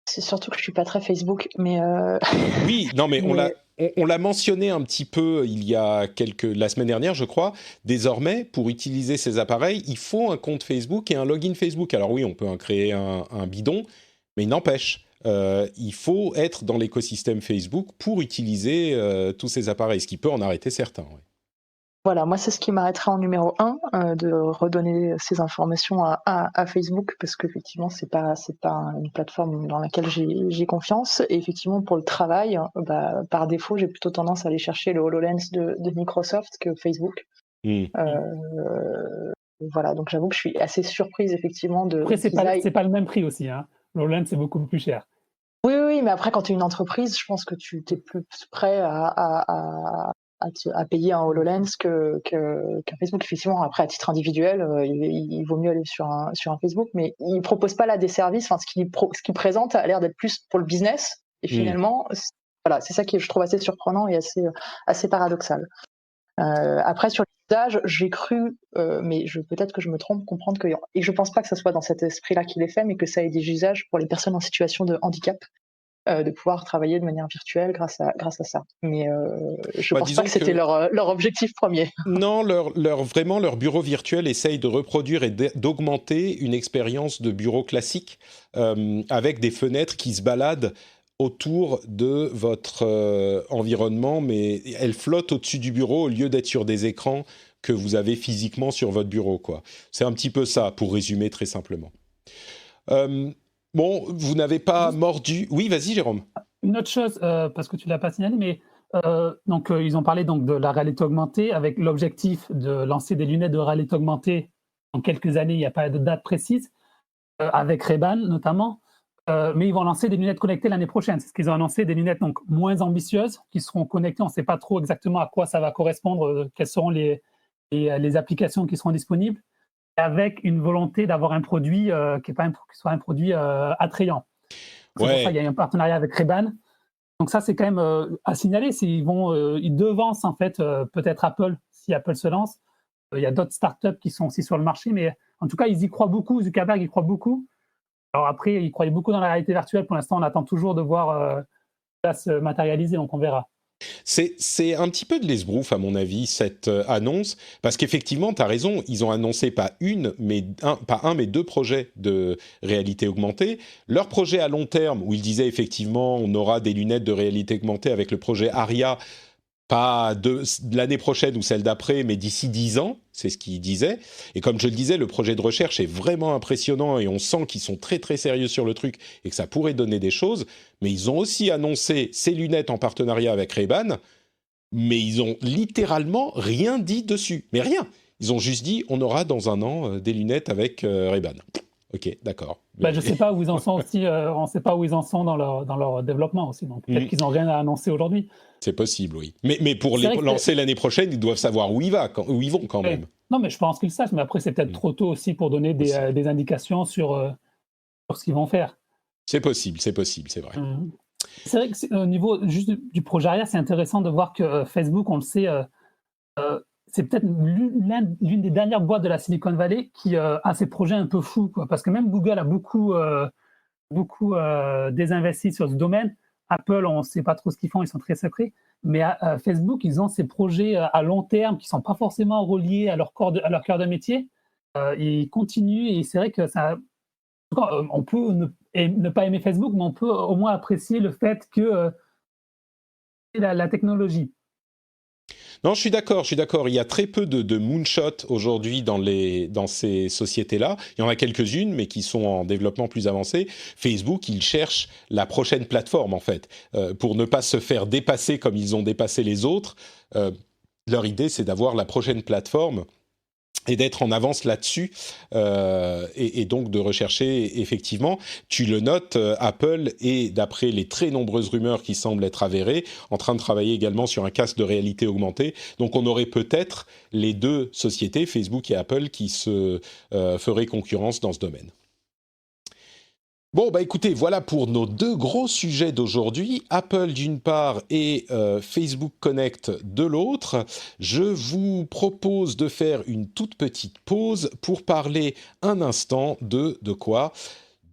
C'est surtout que je ne suis pas très Facebook, mais... Oui, non, mais on l'a mentionné un petit peu la semaine dernière, je crois. Désormais, pour utiliser ces appareils, il faut un compte Facebook et un login Facebook. Alors oui, on peut en créer un bidon, mais il n'empêche, il faut être dans l'écosystème Facebook pour utiliser tous ces appareils, ce qui peut en arrêter certains. Ouais. Voilà, moi c'est ce qui m'arrêtera en numéro 1, de redonner ces informations à Facebook, parce qu'effectivement c'est pas une plateforme dans laquelle j'ai confiance. Et effectivement pour le travail, par défaut j'ai plutôt tendance à aller chercher le HoloLens de Microsoft que Facebook. Voilà, donc j'avoue que je suis assez surprise effectivement de. Après c'est pas le même prix aussi, hein. Le HoloLens c'est beaucoup plus cher. Oui, mais après quand tu es une entreprise, je pense que tu es plus prêt à payer un HoloLens qu'un Facebook. Effectivement, après, à titre individuel, il vaut mieux aller sur un Facebook, mais il ne propose pas là des services. Enfin, ce qu'il présente a l'air d'être plus pour le business. Et finalement, voilà, c'est ça qui je trouve assez surprenant et assez paradoxal. Après, sur l'usage, j'ai cru, mais peut-être que je me trompe, comprendre et je ne pense pas que ce soit dans cet esprit-là qu'il est fait, mais que ça ait des usages pour les personnes en situation de handicap. De pouvoir travailler de manière virtuelle grâce à ça. Mais je ne pense pas que c'était leur objectif premier. Non, vraiment, leur bureau virtuel essaye de reproduire et d'augmenter une expérience de bureau classique avec des fenêtres qui se baladent autour de votre environnement, mais elles flottent au-dessus du bureau au lieu d'être sur des écrans que vous avez physiquement sur votre bureau, quoi. C'est un petit peu ça, pour résumer très simplement. Bon, vous n'avez pas mordu... Oui, vas-y, Jérôme. Une autre chose, parce que tu ne l'as pas signalé, mais ils ont parlé donc, de la réalité augmentée avec l'objectif de lancer des lunettes de réalité augmentée en quelques années, il n'y a pas de date précise, avec Ray-Ban notamment, mais ils vont lancer des lunettes connectées l'année prochaine. C'est ce qu'ils ont annoncé, des lunettes donc, moins ambitieuses qui seront connectées. On ne sait pas trop exactement à quoi ça va correspondre, quelles seront les applications qui seront disponibles, avec une volonté d'avoir un produit qui soit un produit attrayant. C'est pour ça qu'il y a un partenariat avec Ray-Ban. Donc ça, c'est quand même à signaler. Ils devancent en fait peut-être Apple, si Apple se lance. Il y a d'autres startups qui sont aussi sur le marché, mais en tout cas, ils y croient beaucoup. Zuckerberg y croit beaucoup. Alors après, il croyait beaucoup dans la réalité virtuelle. Pour l'instant, on attend toujours de voir ça se matérialiser, donc on verra. C'est un petit peu de l'esbrouf, à mon avis, cette annonce, parce qu'effectivement, tu as raison, ils ont annoncé pas un, mais deux projets de réalité augmentée. Leur projet à long terme, où ils disaient effectivement, on aura des lunettes de réalité augmentée avec le projet Aria, pas de l'année prochaine ou celle d'après, mais d'ici 10 ans, c'est ce qu'ils disaient. Et comme je le disais, le projet de recherche est vraiment impressionnant et on sent qu'ils sont très très sérieux sur le truc et que ça pourrait donner des choses. Mais ils ont aussi annoncé ces lunettes en partenariat avec Ray-Ban, mais ils ont littéralement rien dit dessus. Mais rien. Ils ont juste dit, on aura dans un an des lunettes avec Ray-Ban. Ok, d'accord. Je ne sais pas où ils en sont aussi. On ne sait pas où ils en sont dans leur développement aussi. Donc peut-être qu'ils n'ont rien à annoncer aujourd'hui. C'est possible, oui. Mais pour les lancer l'année prochaine, ils doivent savoir où ils vont quand même. Non, mais je pense qu'ils le savent. Mais après, c'est peut-être trop tôt aussi pour donner des indications sur ce qu'ils vont faire. C'est possible, c'est vrai. C'est vrai que au niveau juste du projet Aria, c'est intéressant de voir que Facebook, on le sait, c'est peut-être l'une des dernières boîtes de la Silicon Valley qui a ces projets un peu fous, quoi. Parce que même Google a beaucoup désinvesti sur ce domaine. Apple, on ne sait pas trop ce qu'ils font, ils sont très secrets. Mais Facebook, ils ont ces projets à long terme qui ne sont pas forcément reliés à leur cœur de métier. Ils continuent et c'est vrai que ça... On peut ne pas aimer Facebook, mais on peut au moins apprécier le fait que la technologie. Non, je suis d'accord. Il y a très peu de moonshots aujourd'hui dans ces sociétés-là. Il y en a quelques-unes, mais qui sont en développement plus avancé. Facebook, ils cherchent la prochaine plateforme, en fait, pour ne pas se faire dépasser comme ils ont dépassé les autres. Leur idée, c'est d'avoir la prochaine plateforme et d'être en avance là-dessus, et donc de rechercher, effectivement, tu le notes, Apple est, d'après les très nombreuses rumeurs qui semblent être avérées, en train de travailler également sur un casque de réalité augmentée. Donc on aurait peut-être les deux sociétés, Facebook et Apple, qui se feraient concurrence dans ce domaine. Bon, écoutez, voilà pour nos deux gros sujets d'aujourd'hui, Apple d'une part et Facebook Connect de l'autre. Je vous propose de faire une toute petite pause pour parler un instant de quoi ?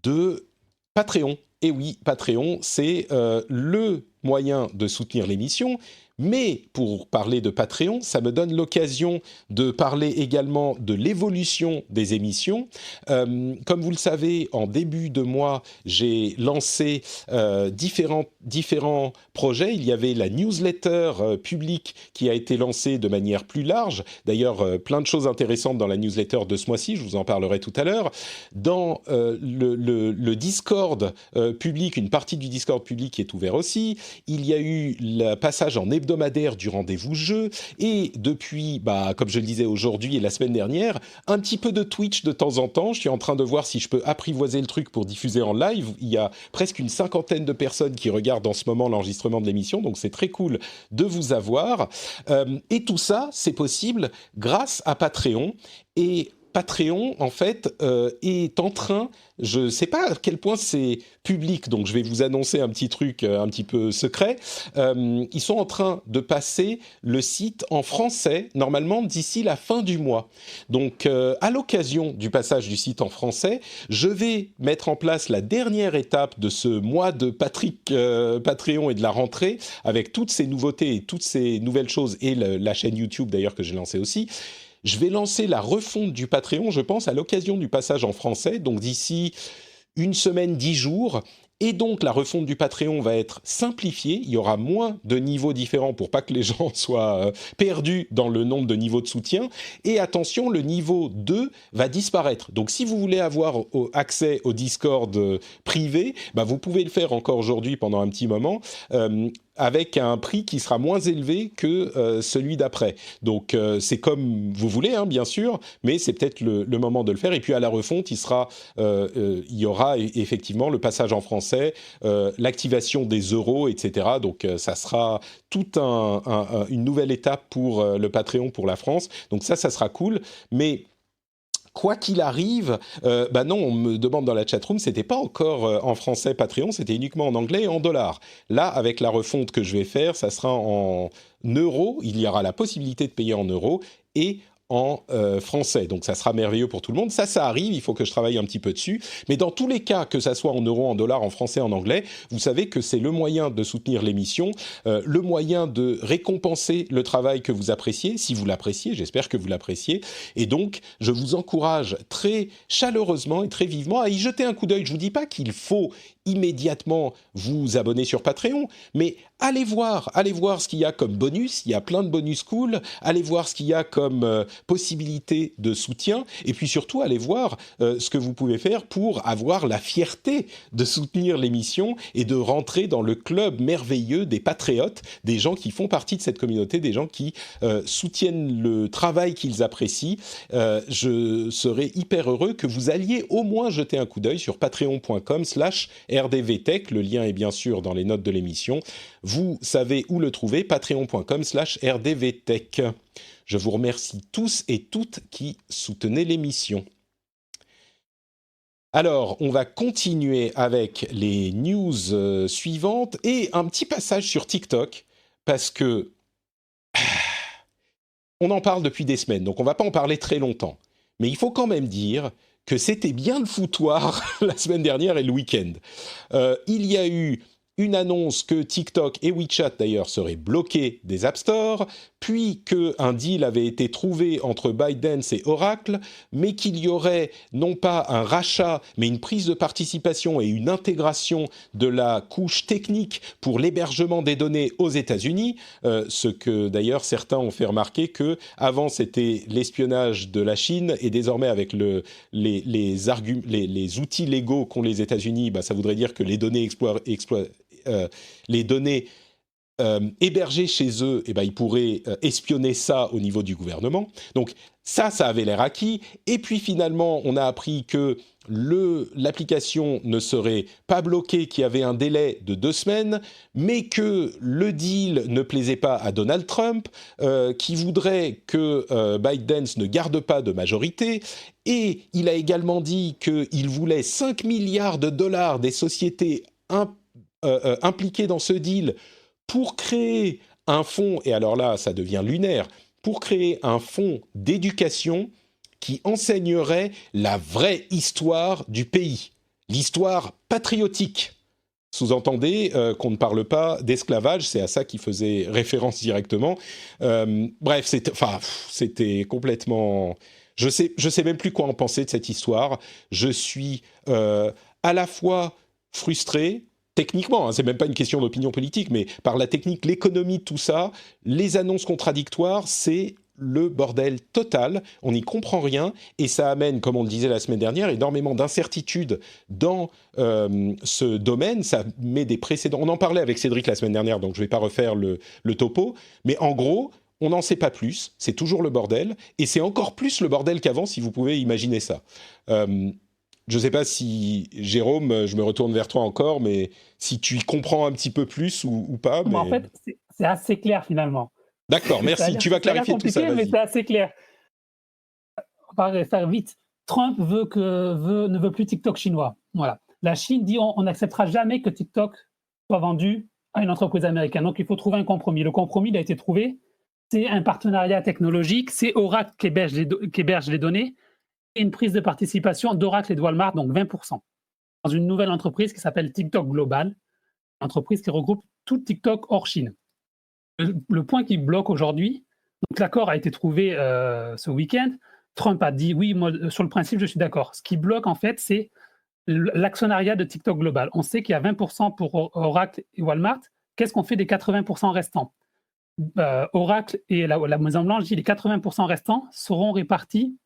De Patreon. Et oui, Patreon, c'est le moyen de soutenir l'émission. Mais pour parler de Patreon, ça me donne l'occasion de parler également de l'évolution des émissions. Comme vous le savez, en début de mois, j'ai lancé différents projets. Il y avait la newsletter publique qui a été lancée de manière plus large. D'ailleurs, plein de choses intéressantes dans la newsletter de ce mois-ci, je vous en parlerai tout à l'heure. Dans le Discord public, une partie du Discord public qui est ouvert aussi. Il y a eu le passage en hebdomadaire du rendez-vous jeu et depuis, comme je le disais aujourd'hui et la semaine dernière, un petit peu de Twitch de temps en temps. Je suis en train de voir si je peux apprivoiser le truc pour diffuser en live. Il y a presque une 50aine de personnes qui regardent en ce moment l'enregistrement de l'émission, donc c'est très cool de vous avoir. Et tout ça, c'est possible grâce à Patreon. Et Patreon, en fait, est en train, je ne sais pas à quel point c'est public, donc je vais vous annoncer un petit truc un petit peu secret. Ils sont en train de passer le site en français, normalement d'ici la fin du mois. Donc, à l'occasion du passage du site en français, je vais mettre en place la dernière étape de ce mois de Patreon et de la rentrée, avec toutes ces nouveautés et toutes ces nouvelles choses, et la chaîne YouTube d'ailleurs que j'ai lancée aussi. Je vais lancer la refonte du Patreon, je pense, à l'occasion du passage en français, donc d'ici une semaine, 10 jours. Et donc, la refonte du Patreon va être simplifiée. Il y aura moins de niveaux différents pour pas que les gens soient perdus dans le nombre de niveaux de soutien. Et attention, le niveau 2 va disparaître. Donc, si vous voulez avoir accès au Discord privé, vous pouvez le faire encore aujourd'hui pendant un petit moment. Avec un prix qui sera moins élevé que celui d'après. Donc, c'est comme vous voulez, bien sûr, mais c'est peut-être le moment de le faire. Et puis, à la refonte, il y aura effectivement le passage en français, l'activation des euros, etc. Donc, ça sera toute une nouvelle étape pour le Patreon pour la France. Donc, ça sera cool. Mais quoi qu'il arrive, non, on me demande dans la chatroom, c'était pas encore en français Patreon, c'était uniquement en anglais et en dollars. Là, avec la refonte que je vais faire, ça sera en euros, il y aura la possibilité de payer en euros et en français. Donc ça sera merveilleux pour tout le monde. Ça arrive, il faut que je travaille un petit peu dessus. Mais dans tous les cas, que ça soit en euros, en dollars, en français, en anglais, vous savez que c'est le moyen de soutenir l'émission, le moyen de récompenser le travail que vous appréciez, si vous l'appréciez, j'espère que vous l'appréciez. Et donc, je vous encourage très chaleureusement et très vivement à y jeter un coup d'œil. Je ne vous dis pas qu'il faut immédiatement vous abonner sur Patreon, mais allez voir ce qu'il y a comme bonus. Il y a plein de bonus cool. Allez voir ce qu'il y a comme possibilité de soutien. Et puis surtout, allez voir ce que vous pouvez faire pour avoir la fierté de soutenir l'émission et de rentrer dans le club merveilleux des patriotes, des gens qui font partie de cette communauté, des gens qui soutiennent le travail qu'ils apprécient. Je serais hyper heureux que vous alliez au moins jeter un coup d'œil sur patreon.com/rdvtech. Le lien est bien sûr dans les notes de l'émission. Vous savez où le trouver, patreon.com/rdvtech. Je vous remercie tous et toutes qui soutenez l'émission. Alors, on va continuer avec les news suivantes et un petit passage sur TikTok, parce que on en parle depuis des semaines, donc on ne va pas en parler très longtemps. Mais il faut quand même dire que c'était bien le foutoir la semaine dernière et le week-end. Il y a eu une annonce que TikTok et WeChat d'ailleurs seraient bloqués des App Store, puis qu'un deal avait été trouvé entre ByteDance et Oracle, mais qu'il y aurait non pas un rachat, mais une prise de participation et une intégration de la couche technique pour l'hébergement des données aux États-Unis, ce que d'ailleurs certains ont fait remarquer que avant c'était l'espionnage de la Chine et désormais avec les outils légaux qu'ont les États-Unis, ça voudrait dire que les données hébergés chez eux, ils pourraient espionner ça au niveau du gouvernement. Donc ça avait l'air acquis. Et puis finalement, on a appris que l'application ne serait pas bloquée, qu'il y avait un délai de 2 semaines, mais que le deal ne plaisait pas à Donald Trump, qui voudrait que ByteDance ne garde pas de majorité. Et il a également dit qu'il voulait 5 milliards de dollars des sociétés impliqués dans ce deal pour créer un fonds, et alors là, ça devient lunaire, pour créer un fonds d'éducation qui enseignerait la vraie histoire du pays, l'histoire patriotique. Sous-entendez qu'on ne parle pas d'esclavage, c'est à ça qu'il faisait référence directement. Bref, c'était complètement... Je sais même plus quoi en penser de cette histoire. Je suis à la fois frustré, techniquement, c'est même pas une question d'opinion politique, mais par la technique, l'économie, tout ça, les annonces contradictoires, c'est le bordel total, on n'y comprend rien, et ça amène, comme on le disait la semaine dernière, énormément d'incertitudes dans ce domaine. Ça met des précédents. On en parlait avec Cédric la semaine dernière, donc je ne vais pas refaire le topo, mais en gros, on n'en sait pas plus, c'est toujours le bordel, et c'est encore plus le bordel qu'avant, si vous pouvez imaginer ça. Je ne sais pas si, Jérôme, je me retourne vers toi encore, mais si tu y comprends un petit peu plus ou pas. Mais... En fait, c'est assez clair finalement. D'accord, merci. Tu vas clarifier tout ça. Mais c'est assez clair. On va faire vite. Trump ne veut plus TikTok chinois. Voilà. La Chine dit on n'acceptera jamais que TikTok soit vendu à une entreprise américaine. Donc il faut trouver un compromis. Le compromis, il a été trouvé. C'est un partenariat technologique. C'est Oracle qui héberge les données. Et une prise de participation d'Oracle et de Walmart, donc 20%, dans une nouvelle entreprise qui s'appelle TikTok Global, une entreprise qui regroupe tout TikTok hors Chine. Le point qui bloque aujourd'hui, donc l'accord a été trouvé ce week-end, Trump a dit oui, moi sur le principe je suis d'accord. Ce qui bloque en fait, c'est l'actionnariat de TikTok Global. On sait qu'il y a 20% pour Oracle et Walmart. Qu'est-ce qu'on fait des 80% restants? Oracle et la Maison-Blanche dit les 80% restants seront répartis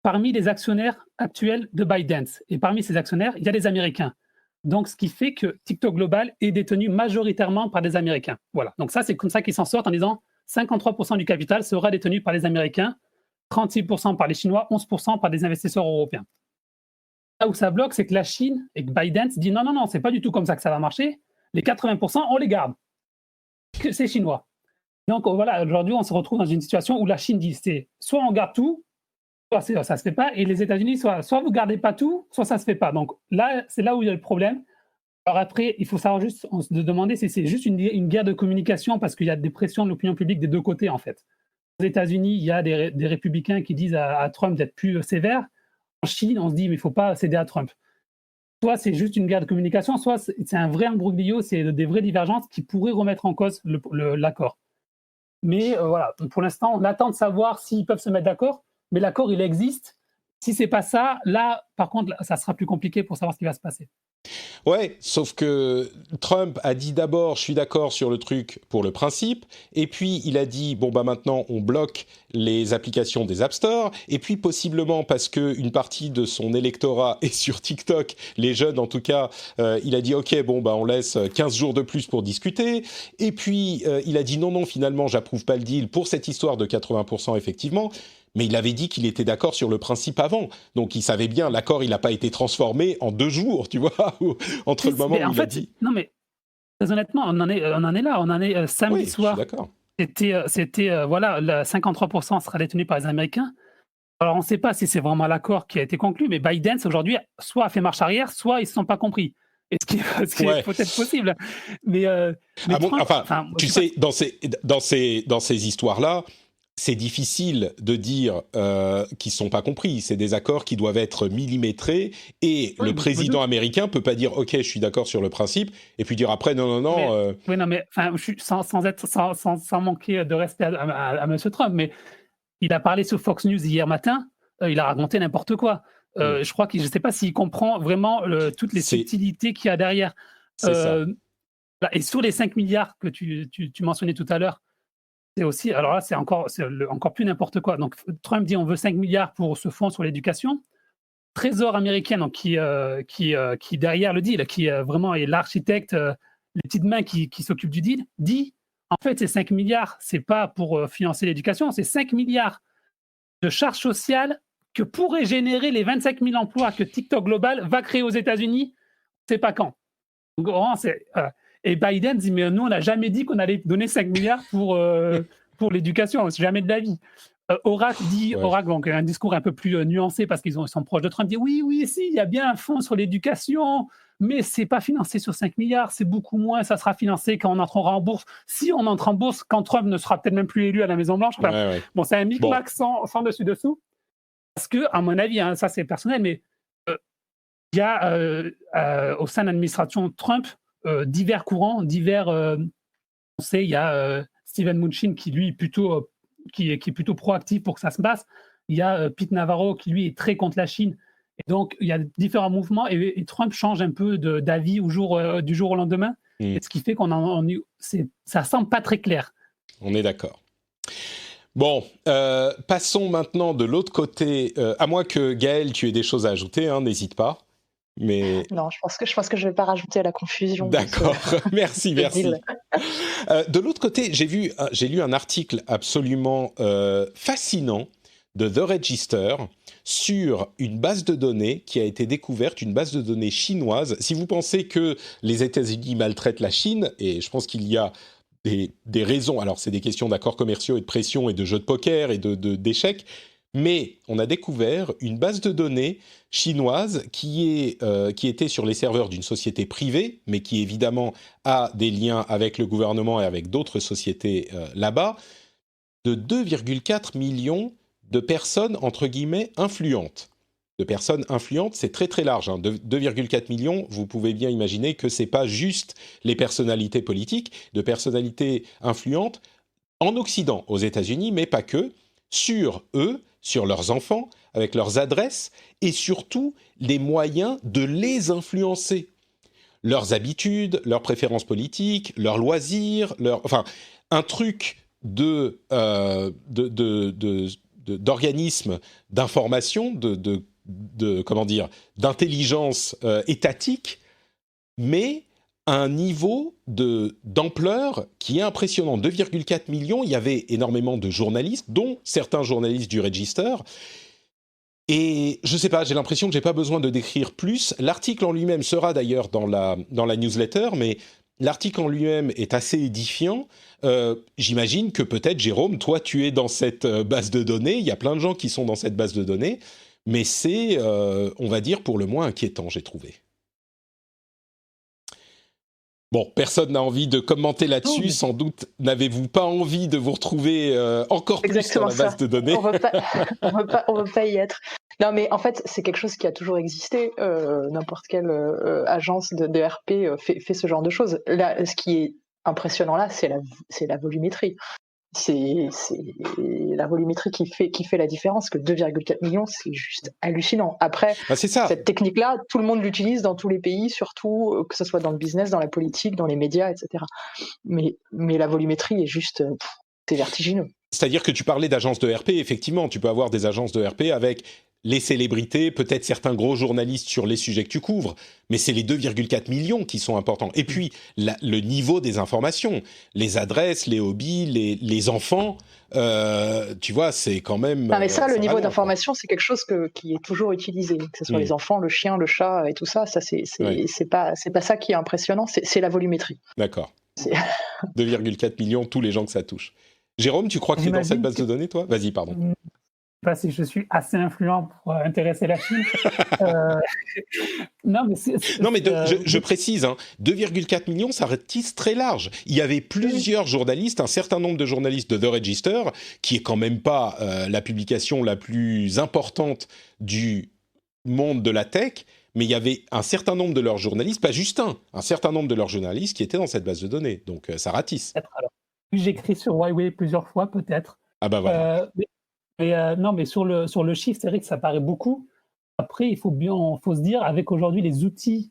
parmi les actionnaires actuels de ByteDance. Et parmi ces actionnaires, il y a des Américains. Donc, ce qui fait que TikTok Global est détenu majoritairement par des Américains. Voilà. Donc ça, c'est comme ça qu'ils s'en sortent en disant 53% du capital sera détenu par les Américains, 36% par les Chinois, 11% par des investisseurs européens. Là où ça bloque, c'est que la Chine et que ByteDance dit non, c'est pas du tout comme ça que ça va marcher. Les 80%, on les garde. C'est chinois. Donc voilà, aujourd'hui, on se retrouve dans une situation où la Chine dit c'est soit on garde tout, soit ça ne se fait pas, et les États-Unis, soit vous ne gardez pas tout, soit ça ne se fait pas. Donc là, c'est là où il y a le problème. Alors après, il faut savoir juste se demander si c'est juste une guerre de communication parce qu'il y a des pressions de l'opinion publique des deux côtés, en fait. aux États-Unis, il y a des républicains qui disent à Trump d'être plus sévère. En Chine, on se dit, mais il ne faut pas céder à Trump. Soit c'est juste une guerre de communication, soit c'est un vrai imbroglio, c'est des vraies divergences qui pourraient remettre en cause l'accord. Mais voilà, pour l'instant, on attend de savoir s'ils peuvent se mettre d'accord, mais l'accord, il existe. Si c'est pas ça, là, par contre, ça sera plus compliqué pour savoir ce qui va se passer. Ouais, sauf que Trump a dit d'abord, je suis d'accord sur le truc pour le principe, et puis il a dit, bon bah maintenant on bloque les applications des App Store, et puis possiblement parce qu'une partie de son électorat est sur TikTok, les jeunes en tout cas, il a dit ok, bon bah on laisse 15 jours de plus pour discuter, et puis il a dit non, finalement j'approuve pas le deal pour cette histoire de 80% effectivement. Mais il avait dit qu'il était d'accord sur le principe avant. Donc, il savait bien, l'accord, il n'a pas été transformé en 2 jours, tu vois, entre le moment où il a dit... Non, mais très honnêtement, on en est là. On en est samedi soir. Je suis d'accord. C'était voilà, 53% sera détenu par les Américains. Alors, on ne sait pas si c'est vraiment l'accord qui a été conclu, mais Biden, aujourd'hui, soit a fait marche arrière, soit ils ne se sont pas compris. Et ce qui est peut-être possible. Mais Trump, enfin, tu sais, dans ces histoires-là, c'est difficile de dire qu'ils ne sont pas compris. C'est des accords qui doivent être millimétrés et le président américain ne peut pas dire « Ok, je suis d'accord sur le principe » et puis dire après « Non. » Oui, non, mais sans manquer de respect à M. Trump, mais il a parlé sur Fox News hier matin, il a raconté n'importe quoi. Je crois que je ne sais pas s'il comprend vraiment toutes les subtilités qu'il y a derrière. C'est ça. Et sur les 5 milliards que tu mentionnais tout à l'heure, c'est aussi, alors là, c'est encore plus n'importe quoi. Donc, Trump dit on veut 5 milliards pour ce fonds sur l'éducation. Trésor américain, donc, qui derrière le deal, qui vraiment est l'architecte, les petites mains qui s'occupent du deal, dit en fait, ces 5 milliards, c'est pas pour financer l'éducation, c'est 5 milliards de charges sociales que pourraient générer les 25 000 emplois que TikTok Global va créer aux États-Unis, c'est pas quand. Donc, et Biden dit, mais nous, on n'a jamais dit qu'on allait donner 5 milliards pour l'éducation, jamais de la vie. Oracle, donc un discours un peu plus nuancé parce qu'ils sont proches de Trump, dit oui, si, il y a bien un fonds sur l'éducation, mais c'est pas financé sur 5 milliards, c'est beaucoup moins, ça sera financé quand on entrera en bourse. Si on entre en bourse, quand Trump ne sera peut-être même plus élu à la Maison-Blanche. Bon, c'est un micmac sans dessus-dessous. Parce que, à mon avis, ça c'est personnel, mais il y a au sein de l'administration Trump, divers courants, on sait, il y a Steven Mnuchin qui, lui, qui est plutôt proactif pour que ça se passe. Il y a Pete Navarro qui, lui, est très contre la Chine. Et donc, il y a différents mouvements et Trump change un peu d'avis du jour au lendemain. Et ce qui fait ça semble pas très clair. On est d'accord. Bon, passons maintenant de l'autre côté. À moins que, Gaël, tu aies des choses à ajouter, n'hésite pas. Mais... Non, je pense que je vais pas rajouter à la confusion. D'accord, merci. De l'autre côté, j'ai lu un article absolument fascinant de The Register sur une base de données qui a été découverte, une base de données chinoise. Si vous pensez que les États-Unis maltraitent la Chine, et je pense qu'il y a des raisons, alors c'est des questions d'accords commerciaux et de pression et de jeux de poker et d'échecs, mais on a découvert une base de données chinoise qui était sur les serveurs d'une société privée, mais qui évidemment a des liens avec le gouvernement et avec d'autres sociétés là-bas, de 2,4 millions de personnes, entre guillemets, influentes. De personnes influentes, c'est très très large. 2,4 millions, vous pouvez bien imaginer que ce n'est pas juste les personnalités politiques, de personnalités influentes en Occident, aux États-Unis, mais pas que, sur eux, sur leurs enfants, avec leurs adresses, et surtout les moyens de les influencer. Leurs habitudes, leurs préférences politiques, leurs loisirs, enfin, un truc d'organisme d'information, d'intelligence étatique, mais à un niveau d'ampleur qui est impressionnant. 2,4 millions, il y avait énormément de journalistes, dont certains journalistes du Register. Et je ne sais pas, j'ai l'impression que je n'ai pas besoin de décrire plus. L'article en lui-même sera d'ailleurs dans la newsletter, mais l'article en lui-même est assez édifiant. J'imagine que peut-être, Jérôme, toi, tu es dans cette base de données. Il y a plein de gens qui sont dans cette base de données. Mais c'est, on va dire, pour le moins inquiétant, j'ai trouvé. Bon, personne n'a envie de commenter là-dessus. mais- Sans doute n'avez-vous pas envie de vous retrouver encore plus sur Exactement la base ça. de données. On veut pas y être. Non, mais en fait, c'est quelque chose qui a toujours existé. N'importe quelle agence de RP fait ce genre de choses. Là, ce qui est impressionnant là, c'est la volumétrie. C'est la volumétrie qui fait la différence. Que 2,4 millions, c'est juste hallucinant. Après, Ah, c'est ça. cette technique-là, tout le monde l'utilise dans tous les pays, surtout que ce soit dans le business, dans la politique, dans les médias, etc. Mais la volumétrie est juste, c'est vertigineux. C'est-à-dire que tu parlais d'agences de RP, effectivement, tu peux avoir des agences de RP avec les célébrités, peut-être certains gros journalistes sur les sujets que tu couvres, mais c'est les 2,4 millions qui sont importants. Et puis, le niveau des informations, les adresses, les hobbies, les enfants, tu vois, c'est quand même... Non, mais ça, le va niveau loin, quoi. d'information, c'est quelque chose qui est toujours utilisé, que ce soit les enfants, le chien, le chat et tout ça. Ça, Ouais. c'est pas ça qui est impressionnant, c'est la volumétrie. D'accord. C'est- 2,4 millions, tous les gens que ça touche. Jérôme, tu crois que tu es dans cette J'imagine base de que- données, toi ? Vas-y, pardon. Je ne sais pas si je suis assez influent pour intéresser la Chine. Non, mais Non, mais je précise, hein, 2,4 millions, ça ratisse très large. Il y avait plusieurs journalistes, un certain nombre de journalistes de The Register, qui est quand même pas la publication la plus importante du monde de la tech, mais il y avait un certain nombre de leurs journalistes, pas juste un certain nombre de leurs journalistes qui étaient dans cette base de données. Donc ça ratisse. peut-être, alors, j'écris sur Huawei plusieurs fois, peut-être. Ah bah voilà. Non, mais sur le chiffre, c'est vrai que ça paraît beaucoup. Après, il faut se dire, avec aujourd'hui les outils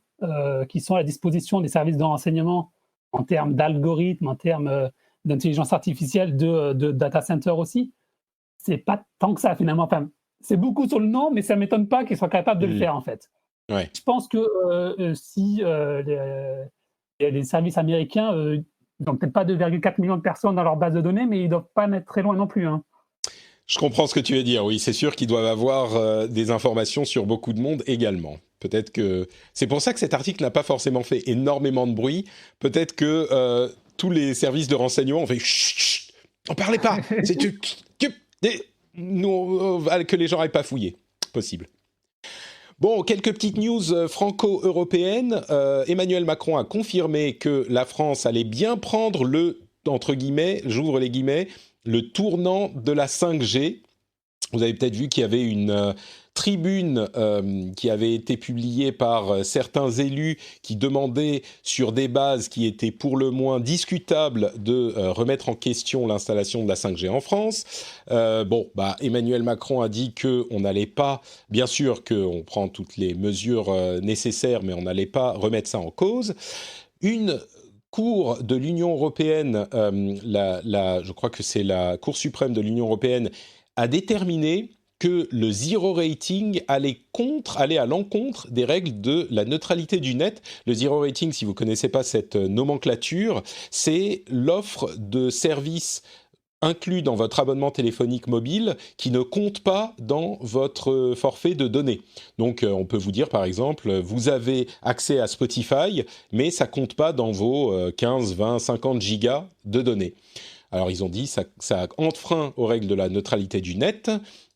qui sont à la disposition des services de renseignement en termes d'algorithmes, en termes d'intelligence artificielle, de data center aussi, c'est pas tant que ça finalement. Enfin, c'est beaucoup sur le nom, mais ça ne m'étonne pas qu'ils soient capables de le faire en fait. Ouais. Je pense que si les services américains n'ont peut-être pas 2,4 millions de personnes dans leur base de données, mais ils ne doivent pas en être très loin non plus. Hein. Je comprends ce que tu veux dire, oui, c'est sûr qu'ils doivent avoir des informations sur beaucoup de monde également. Peut-être que... C'est pour ça que cet article n'a pas forcément fait énormément de bruit. Peut-être que tous les services de renseignement ont fait « Chut, chut, n'en parlez pas !» que les gens n'aillent pas fouiller. Possible. Bon, quelques petites news franco-européennes. Emmanuel Macron a confirmé que la France allait bien prendre le, entre guillemets, j'ouvre les guillemets, le tournant de la 5G. Vous avez peut-être vu qu'il y avait une tribune qui avait été publiée par certains élus qui demandaient, sur des bases qui étaient pour le moins discutables, de remettre en question l'installation de la 5G en France. Emmanuel Macron a dit qu'on n'allait pas, bien sûr qu'on prend toutes les mesures nécessaires, mais on n'allait pas remettre ça en cause. Une Cour de l'Union européenne, je crois que c'est la Cour suprême de l'Union européenne, a déterminé que le zero rating allait à l'encontre des règles de la neutralité du net. Le zero rating, si vous ne connaissez pas cette nomenclature, c'est l'offre de services inclus dans votre abonnement téléphonique mobile qui ne compte pas dans votre forfait de données. Donc on peut vous dire par exemple, vous avez accès à Spotify, mais ça ne compte pas dans vos 15, 20, 50 gigas de données. Alors ils ont dit ça enfreint aux règles de la neutralité du net,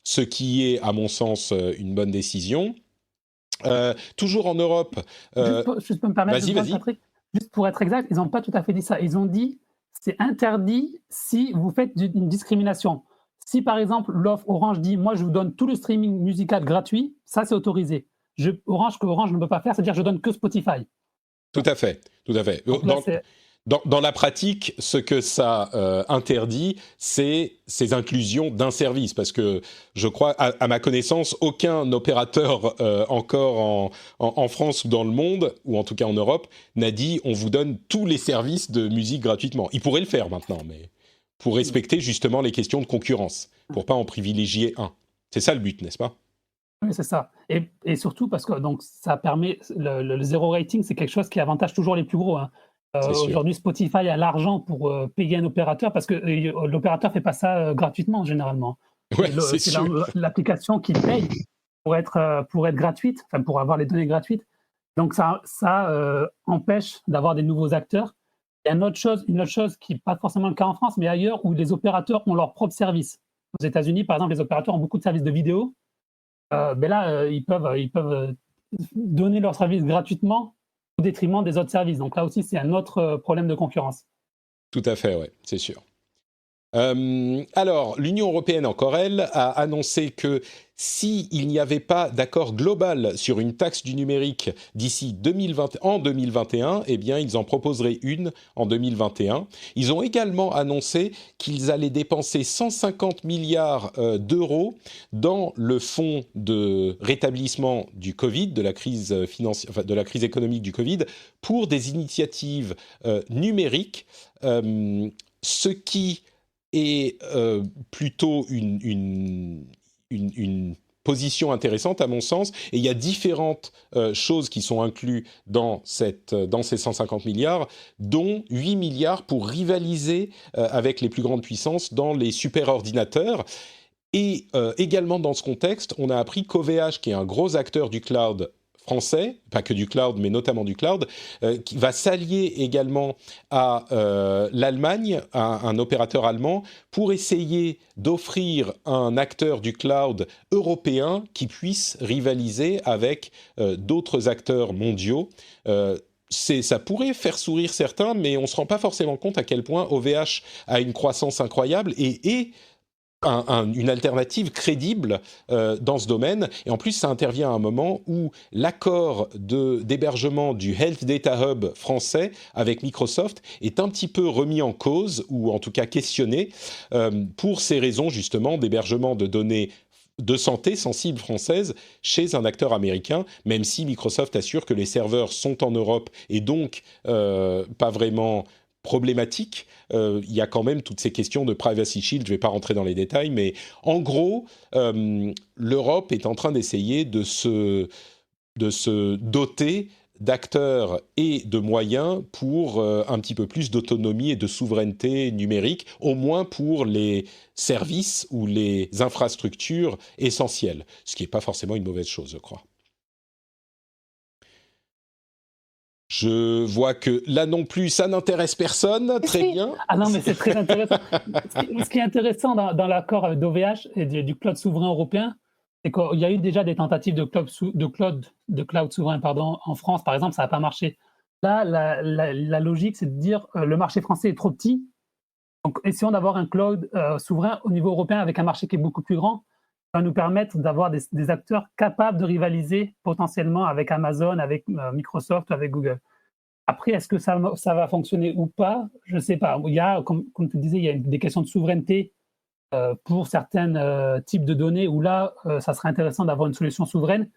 ce qui est à mon sens une bonne décision. Toujours en Europe... Juste peux me permettre vas-y. Patrick, juste pour être exact, ils n'ont pas tout à fait dit ça. Ils ont dit c'est interdit si vous faites une discrimination. Si par exemple l'offre Orange dit moi je vous donne tout le streaming musical gratuit, ça c'est autorisé. Orange ne peut pas faire, c'est-à-dire je donne que Spotify. Tout à fait. Donc là, Dans la pratique, ce que ça interdit, c'est ces inclusions d'un service. Parce que je crois, à ma connaissance, aucun opérateur encore en France ou dans le monde, ou en tout cas en Europe, n'a dit on vous donne tous les services de musique gratuitement. Ils pourraient le faire maintenant, mais pour respecter justement les questions de concurrence, pour pas en privilégier un. C'est ça le but, n'est-ce pas ? Oui, c'est ça. Et surtout parce que donc, ça permet, le zéro rating, c'est quelque chose qui avantage toujours les plus gros. Hein. Aujourd'hui, Spotify a l'argent pour payer un opérateur parce que l'opérateur ne fait pas ça gratuitement, généralement. Ouais, c'est l'application qui paye pour être gratuite, enfin pour avoir les données gratuites. Donc, ça empêche d'avoir des nouveaux acteurs. Il y a une autre chose qui n'est pas forcément le cas en France, mais ailleurs, où les opérateurs ont leur propre service. Aux États-Unis, par exemple, les opérateurs ont beaucoup de services de vidéo. Ils peuvent donner leur service gratuitement au détriment des autres services. Donc là aussi, c'est un autre problème de concurrence. Tout à fait, oui, c'est sûr. Alors, l'Union européenne, encore elle, a annoncé que s'il n'y avait pas d'accord global sur une taxe du numérique d'ici en 2021, eh bien, ils en proposeraient une en 2021. Ils ont également annoncé qu'ils allaient dépenser 150 milliards d'euros dans le fonds de rétablissement du Covid, de la crise de la crise économique du Covid, pour des initiatives numériques, ce qui est plutôt une position intéressante à mon sens. Et il y a différentes choses qui sont incluses dans ces 150 milliards, dont 8 milliards pour rivaliser avec les plus grandes puissances dans les superordinateurs. Et également dans ce contexte, on a appris qu'OVH, qui est un gros acteur du cloud français, pas que du cloud, mais notamment du cloud, qui va s'allier également à l'Allemagne, à un opérateur allemand, pour essayer d'offrir un acteur du cloud européen qui puisse rivaliser avec d'autres acteurs mondiaux. Ça pourrait faire sourire certains, mais on ne se rend pas forcément compte à quel point OVH a une croissance incroyable et une alternative crédible dans ce domaine. Et en plus, ça intervient à un moment où l'accord d'hébergement du Health Data Hub français avec Microsoft est un petit peu remis en cause, ou en tout cas questionné, pour ces raisons justement d'hébergement de données de santé sensibles françaises chez un acteur américain, même si Microsoft assure que les serveurs sont en Europe et donc pas vraiment problématique. Il y a quand même toutes ces questions de privacy shield, je ne vais pas rentrer dans les détails, mais en gros, l'Europe est en train d'essayer de se doter d'acteurs et de moyens pour un petit peu plus d'autonomie et de souveraineté numérique, au moins pour les services ou les infrastructures essentielles, ce qui n'est pas forcément une mauvaise chose, je crois. Je vois que là non plus, ça n'intéresse personne. Très bien. Ah non, mais c'est très intéressant. Ce qui est intéressant dans l'accord d'OVH et du cloud souverain européen, c'est qu'il y a eu déjà des tentatives de cloud souverain en France, par exemple, ça n'a pas marché. Là, la logique, c'est de dire le marché français est trop petit, donc essayons d'avoir un cloud souverain au niveau européen avec un marché qui est beaucoup plus grand. Ça va nous permettre d'avoir des acteurs capables de rivaliser potentiellement avec Amazon, avec Microsoft, avec Google. Après, est-ce que ça va fonctionner ou pas? Je ne sais pas. Il y a, comme tu disais, il y a des questions de souveraineté pour certains types de données où là, ça serait intéressant d'avoir une solution souveraine.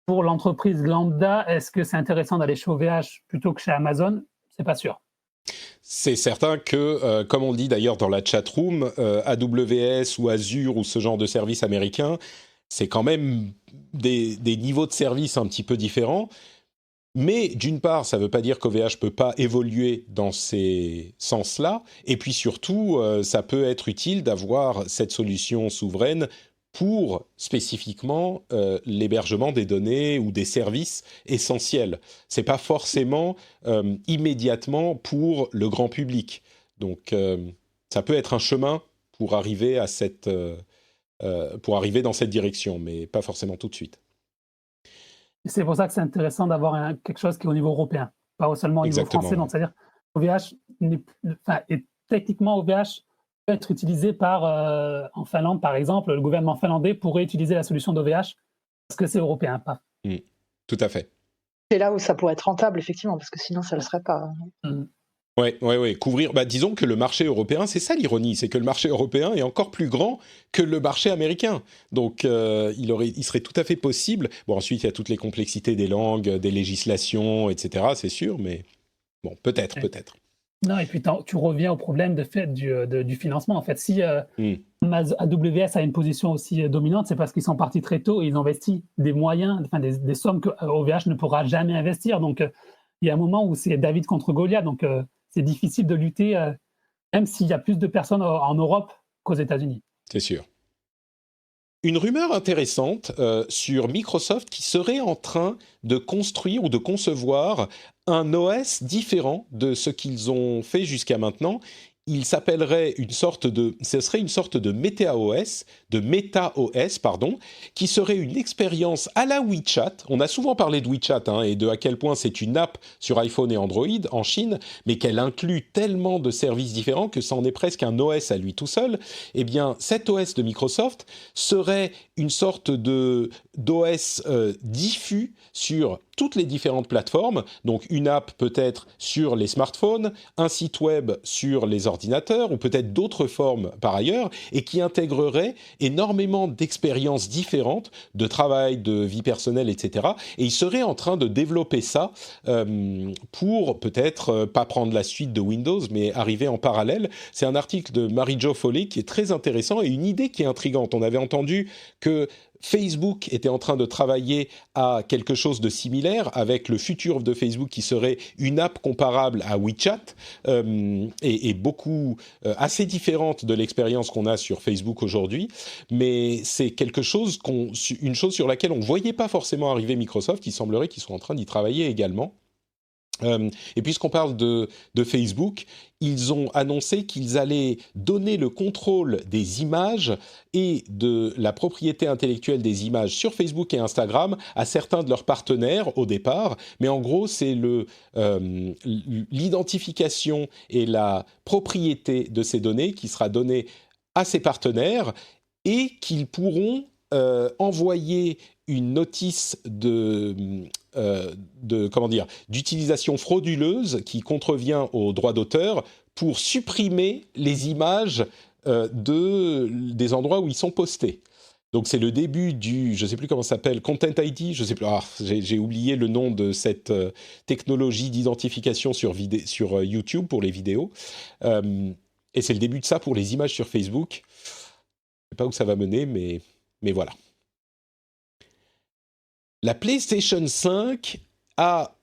Pour l'entreprise lambda, est-ce que c'est intéressant d'aller chez OVH plutôt que chez Amazon? Ce n'est pas sûr. C'est certain que, comme on le dit d'ailleurs dans la chatroom, AWS ou Azure ou ce genre de services américains, c'est quand même des niveaux de service un petit peu différents. Mais d'une part, ça ne veut pas dire qu'OVH ne peut pas évoluer dans ces sens-là. Et puis surtout, ça peut être utile d'avoir cette solution souveraine pour spécifiquement l'hébergement des données ou des services essentiels. Ce n'est pas forcément immédiatement pour le grand public. Donc ça peut être un chemin pour arriver dans cette direction, mais pas forcément tout de suite. C'est pour ça que c'est intéressant d'avoir quelque chose qui est au niveau européen, pas seulement au niveau français. Donc, c'est-à-dire OVH techniquement, OVH peut être utilisé en Finlande, par exemple. Le gouvernement finlandais pourrait utiliser la solution d'OVH parce que c'est européen. Tout à fait. C'est là où ça pourrait être rentable, effectivement, parce que sinon, ça ne le serait pas. Oui, couvrir. Disons que le marché européen, c'est ça l'ironie, c'est que le marché européen est encore plus grand que le marché américain. Donc, il serait tout à fait possible. Bon, ensuite, il y a toutes les complexités des langues, des législations, etc. C'est sûr, mais bon, peut-être. Non, et puis tu reviens au problème du financement. En fait, si AWS a une position aussi dominante, c'est parce qu'ils sont partis très tôt et ils ont investi des moyens, des sommes que OVH ne pourra jamais investir. Donc, il y a un moment où c'est David contre Goliath. Donc, c'est difficile de lutter, même s'il y a plus de personnes en Europe qu'aux États-Unis. C'est sûr. Une rumeur intéressante sur Microsoft qui serait en train de construire ou de concevoir un OS différent de ce qu'ils ont fait jusqu'à maintenant. il s'appellerait ce serait une sorte de MetaOS, pardon, qui serait une expérience à la WeChat. On a souvent parlé de WeChat et de à quel point c'est une app sur iPhone et Android en Chine, mais qu'elle inclut tellement de services différents que ça en est presque un OS à lui tout seul. Eh bien, cet OS de Microsoft serait une sorte d'OS diffus sur toutes les différentes plateformes, donc une app peut-être sur les smartphones, un site web sur les ordinateurs ou peut-être d'autres formes par ailleurs, et qui intégrerait énormément d'expériences différentes, de travail, de vie personnelle, etc. Et il serait en train de développer ça pour peut-être pas prendre la suite de Windows, mais arriver en parallèle. C'est un article de Mary-Jo Foley qui est très intéressant et une idée qui est intrigante. On avait entendu que Facebook était en train de travailler à quelque chose de similaire avec le futur de Facebook qui serait une app comparable à WeChat et beaucoup assez différente de l'expérience qu'on a sur Facebook aujourd'hui. Mais c'est une chose sur laquelle on ne voyait pas forcément arriver Microsoft. Il semblerait qu'ils soient en train d'y travailler également. Et puisqu'on parle de Facebook, ils ont annoncé qu'ils allaient donner le contrôle des images et de la propriété intellectuelle des images sur Facebook et Instagram à certains de leurs partenaires au départ. Mais en gros, c'est l'identification et la propriété de ces données qui sera donnée à ces partenaires et qu'ils pourront envoyer une notice d'utilisation frauduleuse qui contrevient aux droits d'auteur pour supprimer les images des endroits où ils sont postés. Donc c'est le début je ne sais plus comment ça s'appelle, Content ID, je sais plus, j'ai oublié le nom de cette technologie d'identification sur YouTube pour les vidéos. Et c'est le début de ça pour les images sur Facebook. Je ne sais pas où ça va mener, mais voilà. La PlayStation 5 a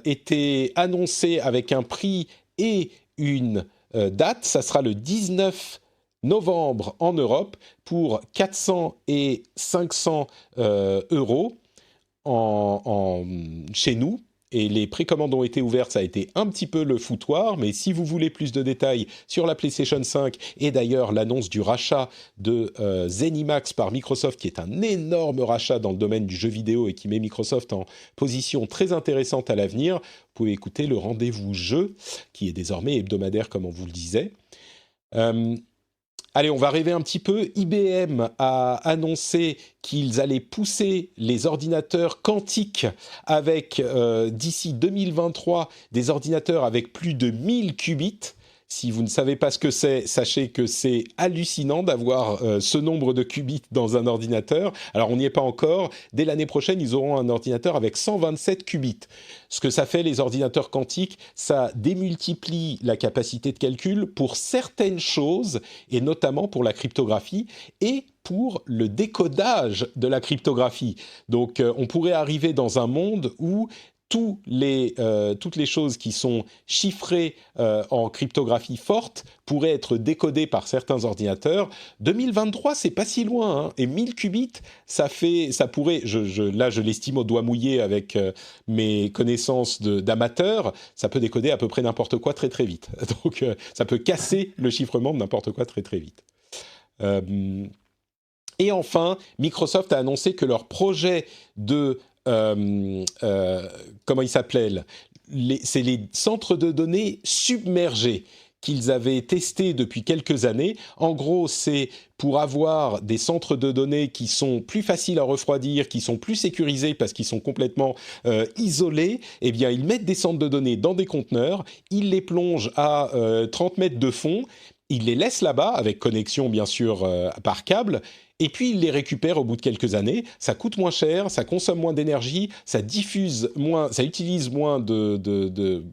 été annoncée avec un prix et une date. Ça sera le 19 novembre en Europe pour 400 et 500 euros chez nous. Et les précommandes ont été ouvertes, ça a été un petit peu le foutoir, mais si vous voulez plus de détails sur la PlayStation 5, et d'ailleurs l'annonce du rachat de ZeniMax par Microsoft, qui est un énorme rachat dans le domaine du jeu vidéo et qui met Microsoft en position très intéressante à l'avenir, vous pouvez écouter le rendez-vous jeu, qui est désormais hebdomadaire comme on vous le disait. Allez, on va rêver un petit peu. IBM a annoncé qu'ils allaient pousser les ordinateurs quantiques avec, d'ici 2023, des ordinateurs avec plus de 1000 qubits. Si vous ne savez pas ce que c'est, sachez que c'est hallucinant d'avoir ce nombre de qubits dans un ordinateur. Alors, on n'y est pas encore. Dès l'année prochaine, ils auront un ordinateur avec 127 qubits. Ce que ça fait, les ordinateurs quantiques, ça démultiplie la capacité de calcul pour certaines choses, et notamment pour la cryptographie et pour le décodage de la cryptographie. Donc, on pourrait arriver dans un monde où toutes les choses qui sont chiffrées en cryptographie forte pourraient être décodées par certains ordinateurs. 2023, c'est pas si loin, et 1000 qubits, ça pourrait, là je l'estime au doigt mouillé avec mes connaissances d'amateur, ça peut décoder à peu près n'importe quoi très très vite. Donc ça peut casser le chiffrement de n'importe quoi très très vite. Et enfin, Microsoft a annoncé que leur projet de comment il s'appelait, c'est les centres de données submergés qu'ils avaient testés depuis quelques années. En gros, c'est pour avoir des centres de données qui sont plus faciles à refroidir, qui sont plus sécurisés parce qu'ils sont complètement isolés. Eh bien, ils mettent des centres de données dans des conteneurs, ils les plongent à 30 mètres de fond, ils les laissent là-bas, avec connexion bien sûr par câble, et puis ils les récupèrent au bout de quelques années. Ça coûte moins cher, ça consomme moins d'énergie, ça diffuse moins, ça utilise moins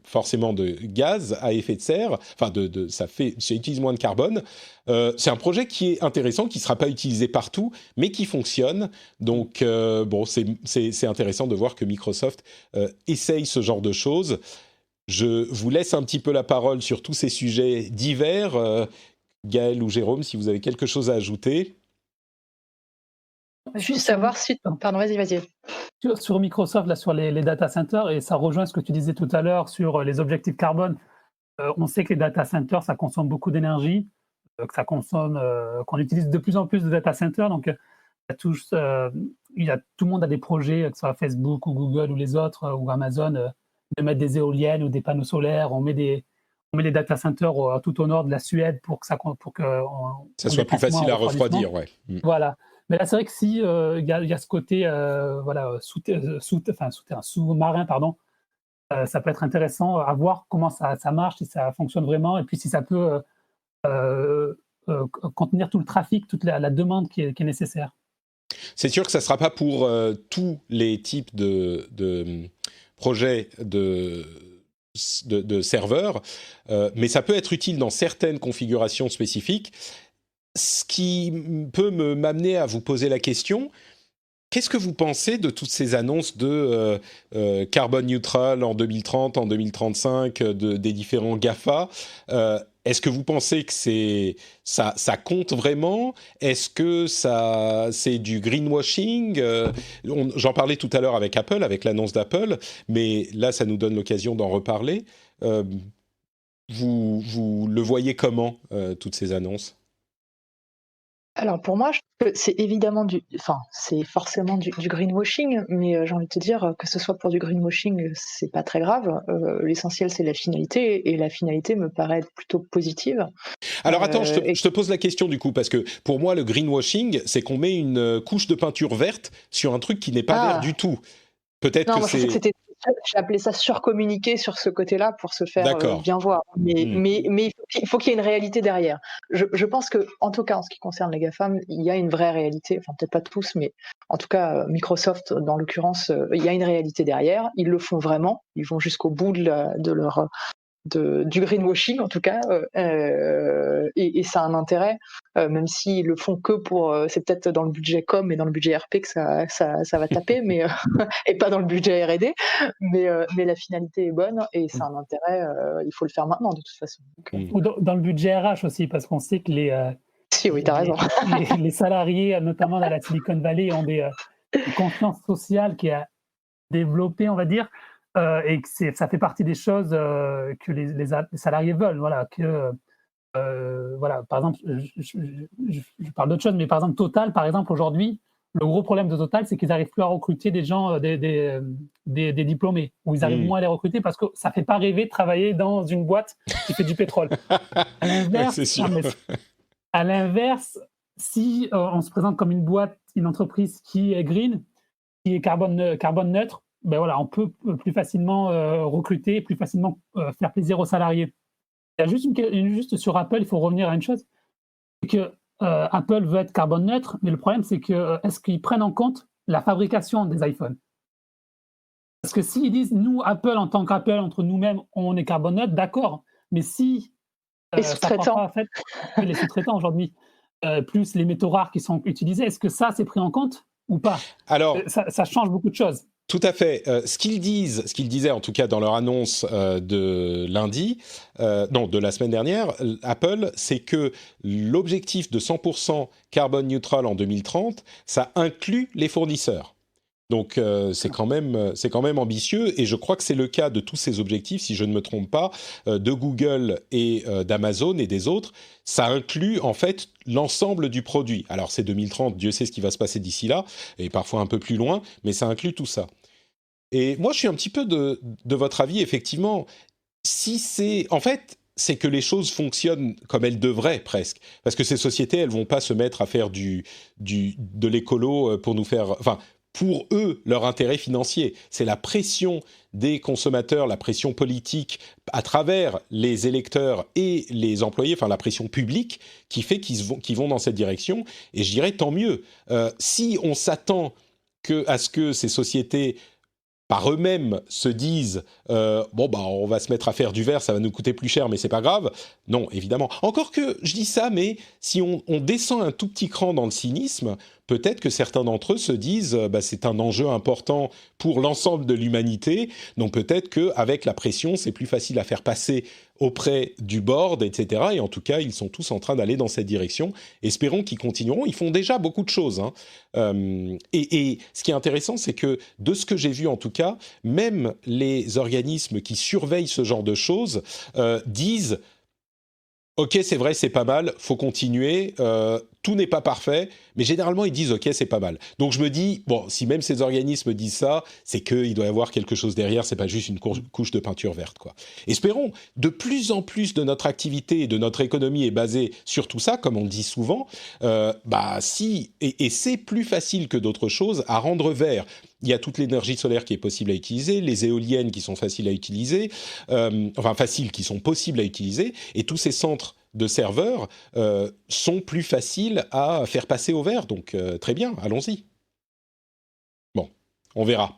forcément de gaz à effet de serre, enfin ça utilise moins de carbone. C'est un projet qui est intéressant, qui ne sera pas utilisé partout, mais qui fonctionne. Donc c'est intéressant de voir que Microsoft essaye ce genre de choses. Je vous laisse un petit peu la parole sur tous ces sujets divers. Gaël ou Jérôme, si vous avez quelque chose à ajouter. Juste savoir si... Pardon, vas-y. Sur Microsoft, là, sur les data centers, et ça rejoint ce que tu disais tout à l'heure sur les objectifs carbone. On sait que les data centers, ça consomme beaucoup d'énergie, qu'on utilise de plus en plus de data centers. Donc, tout le monde a des projets, que ce soit Facebook ou Google ou les autres, ou Amazon, de mettre des éoliennes ou des panneaux solaires. On met les data centers tout au nord de la Suède pour que ça soit plus facile à refroidir. Ouais. Voilà. Mais là, c'est vrai que si il y a ce côté sous-marin, pardon, ça peut être intéressant à voir comment ça marche, si ça fonctionne vraiment, et puis si ça peut contenir tout le trafic, toute la demande qui est nécessaire. C'est sûr que ça ne sera pas pour tous les types de projets de serveurs, mais ça peut être utile dans certaines configurations spécifiques. Ce qui peut m'amener à vous poser la question, qu'est-ce que vous pensez de toutes ces annonces de carbone neutral en 2030, en 2035, des différents GAFA? Est-ce que vous pensez que ça compte vraiment? Est-ce que c'est du greenwashing? J'en parlais tout à l'heure avec Apple, avec l'annonce d'Apple, mais là, ça nous donne l'occasion d'en reparler. Vous le voyez comment, toutes ces annonces? Alors pour moi, je trouve que c'est évidemment c'est forcément du greenwashing, mais j'ai envie de te dire que ce soit pour du greenwashing, c'est pas très grave. L'essentiel, c'est la finalité, et la finalité me paraît être plutôt positive. Alors attends, je te pose la question du coup, parce que pour moi, le greenwashing, c'est qu'on met une couche de peinture verte sur un truc qui n'est pas vert du tout. Peut-être non, que moi, c'est... J'ai appelé ça surcommuniquer sur ce côté-là pour se faire bien voir. Mais il faut qu'il y ait une réalité derrière. Je pense que, en tout cas, en ce qui concerne les GAFAM, il y a une vraie réalité. Enfin, peut-être pas tous, mais en tout cas, Microsoft, dans l'occurrence, il y a une réalité derrière. Ils le font vraiment. Ils vont jusqu'au bout du greenwashing, en tout cas, et ça a un intérêt, même s'ils le font que pour... c'est peut-être dans le budget com et dans le budget RP que ça va taper, mais et pas dans le budget R&D, mais la finalité est bonne, et ça a un intérêt, il faut le faire maintenant, de toute façon. Donc, ou dans le budget RH aussi, parce qu'on sait que oui, t'as raison. les salariés, notamment dans la Silicon Valley, ont une conscience sociale qui a développé, on va dire, et que ça fait partie des choses que les salariés veulent. Voilà, par exemple, je parle d'autre chose, mais par exemple, Total, par exemple, aujourd'hui, le gros problème de Total, c'est qu'ils n'arrivent plus à recruter des gens, des diplômés, ou ils arrivent moins à les recruter parce que ça ne fait pas rêver de travailler dans une boîte qui fait du pétrole. À l'inverse, c'est sûr. À l'inverse, si on se présente comme une entreprise qui est green, qui est carbone neutre, ben voilà, on peut plus facilement recruter, plus facilement faire plaisir aux salariés. Il y a juste sur Apple, il faut revenir à une chose, c'est que Apple veut être carbone neutre, mais le problème, c'est que est-ce qu'ils prennent en compte la fabrication des iPhones? Parce que s'ils disent, nous, Apple, en tant qu'Apple, entre nous-mêmes, on est carbone neutre, d'accord, mais si les sous-traitants, en fait, les sous-traitants aujourd'hui, plus les métaux rares qui sont utilisés, est-ce que ça, c'est pris en compte ou pas? Alors, ça change beaucoup de choses. Tout à fait. Ce qu'ils disaient en tout cas dans leur annonce de la semaine dernière, Apple, c'est que l'objectif de 100% carbone neutral en 2030, ça inclut les fournisseurs. Donc c'est quand même ambitieux, et je crois que c'est le cas de tous ces objectifs, si je ne me trompe pas, de Google et d'Amazon et des autres. Ça inclut en fait l'ensemble du produit. Alors c'est 2030, Dieu sait ce qui va se passer d'ici là, et parfois un peu plus loin, mais ça inclut tout ça. Et moi je suis un petit peu de votre avis, effectivement. C'est que les choses fonctionnent comme elles devraient presque, parce que ces sociétés, elles vont pas se mettre à faire de l'écolo pour nous faire... Enfin, pour eux, leur intérêt financier. C'est la pression des consommateurs, la pression politique à travers les électeurs et les employés, enfin la pression publique, qui fait qu'ils vont dans cette direction. Et je dirais tant mieux. Si on s'attend à ce que ces sociétés, par eux-mêmes, se disent on va se mettre à faire du verre, ça va nous coûter plus cher, mais c'est pas grave. Non, évidemment. Encore que je dis ça, mais si on descend un tout petit cran dans le cynisme, peut-être que certains d'entre eux se disent c'est un enjeu important pour l'ensemble de l'humanité, donc peut-être qu'avec la pression, c'est plus facile à faire passer auprès du board, etc. Et en tout cas, ils sont tous en train d'aller dans cette direction. Espérons qu'ils continueront. Ils font déjà beaucoup de choses. Et ce qui est intéressant, c'est que de ce que j'ai vu en tout cas, même les organismes qui surveillent ce genre de choses disent « Ok, c'est vrai, c'est pas mal, faut continuer, tout n'est pas parfait », mais généralement, ils disent « Ok, c'est pas mal ». Donc je me dis, bon, si même ces organismes disent ça, c'est qu'il doit y avoir quelque chose derrière, c'est pas juste une couche de peinture verte, quoi. Espérons, de plus en plus de notre activité et de notre économie est basée sur tout ça, comme on le dit souvent, et c'est plus facile que d'autres choses à rendre vert. Il y a toute l'énergie solaire qui est possible à utiliser, les éoliennes qui sont faciles à utiliser, qui sont possibles à utiliser, et tous ces centres de serveurs sont plus faciles à faire passer au vert. Donc très bien, allons-y. Bon, on verra.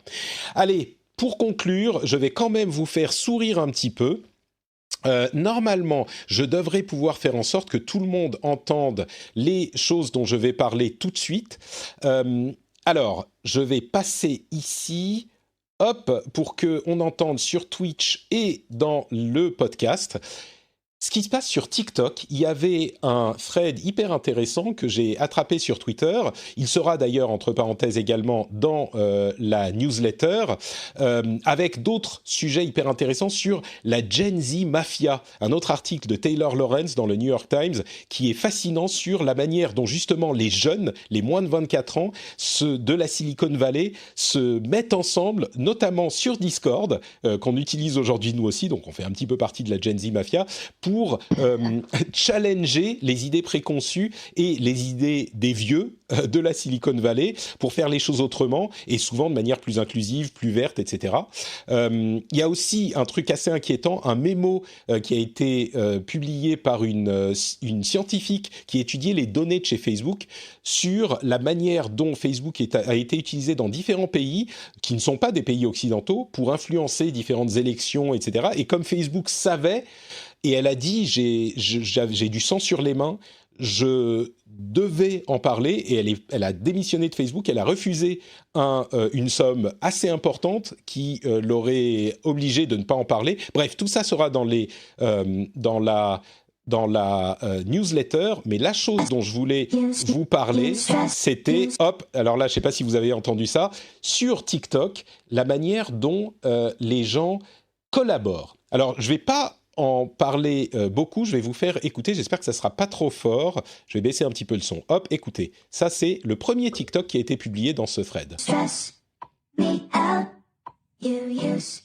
Allez, pour conclure, je vais quand même vous faire sourire un petit peu. Normalement, je devrais pouvoir faire en sorte que tout le monde entende les choses dont je vais parler tout de suite. Alors, je vais passer ici, pour qu'on entende sur Twitch et dans le podcast. Ce qui se passe sur TikTok, il y avait un thread hyper intéressant que j'ai attrapé sur Twitter. Il sera d'ailleurs, entre parenthèses, également dans la newsletter, avec d'autres sujets hyper intéressants sur la Gen Z Mafia. Un autre article de Taylor Lorenz dans le New York Times qui est fascinant sur la manière dont justement les jeunes, les moins de 24 ans, de la Silicon Valley, se mettent ensemble, notamment sur Discord, qu'on utilise aujourd'hui nous aussi, donc on fait un petit peu partie de la Gen Z Mafia, pour challenger les idées préconçues et les idées des vieux de la Silicon Valley pour faire les choses autrement et souvent de manière plus inclusive, plus verte, etc. Il y a aussi un truc assez inquiétant, un mémo qui a été publié par une scientifique qui étudiait les données de chez Facebook sur la manière dont Facebook a été utilisé dans différents pays qui ne sont pas des pays occidentaux pour influencer différentes élections, etc. Et comme Facebook savait, et elle a dit, j'ai du sang sur les mains, je devais en parler, et elle a démissionné de Facebook, elle a refusé une somme assez importante qui l'aurait obligée de ne pas en parler. Bref, tout ça sera dans la newsletter, mais la chose dont je voulais vous parler, c'était, alors là, je ne sais pas si vous avez entendu ça, sur TikTok, la manière dont les gens collaborent. Alors, je ne vais pas en parler beaucoup, je vais vous faire écouter, j'espère que ça ne sera pas trop fort, je vais baisser un petit peu le son. Hop, écoutez, ça c'est le premier TikTok qui a été publié dans ce thread. Stress me out, you used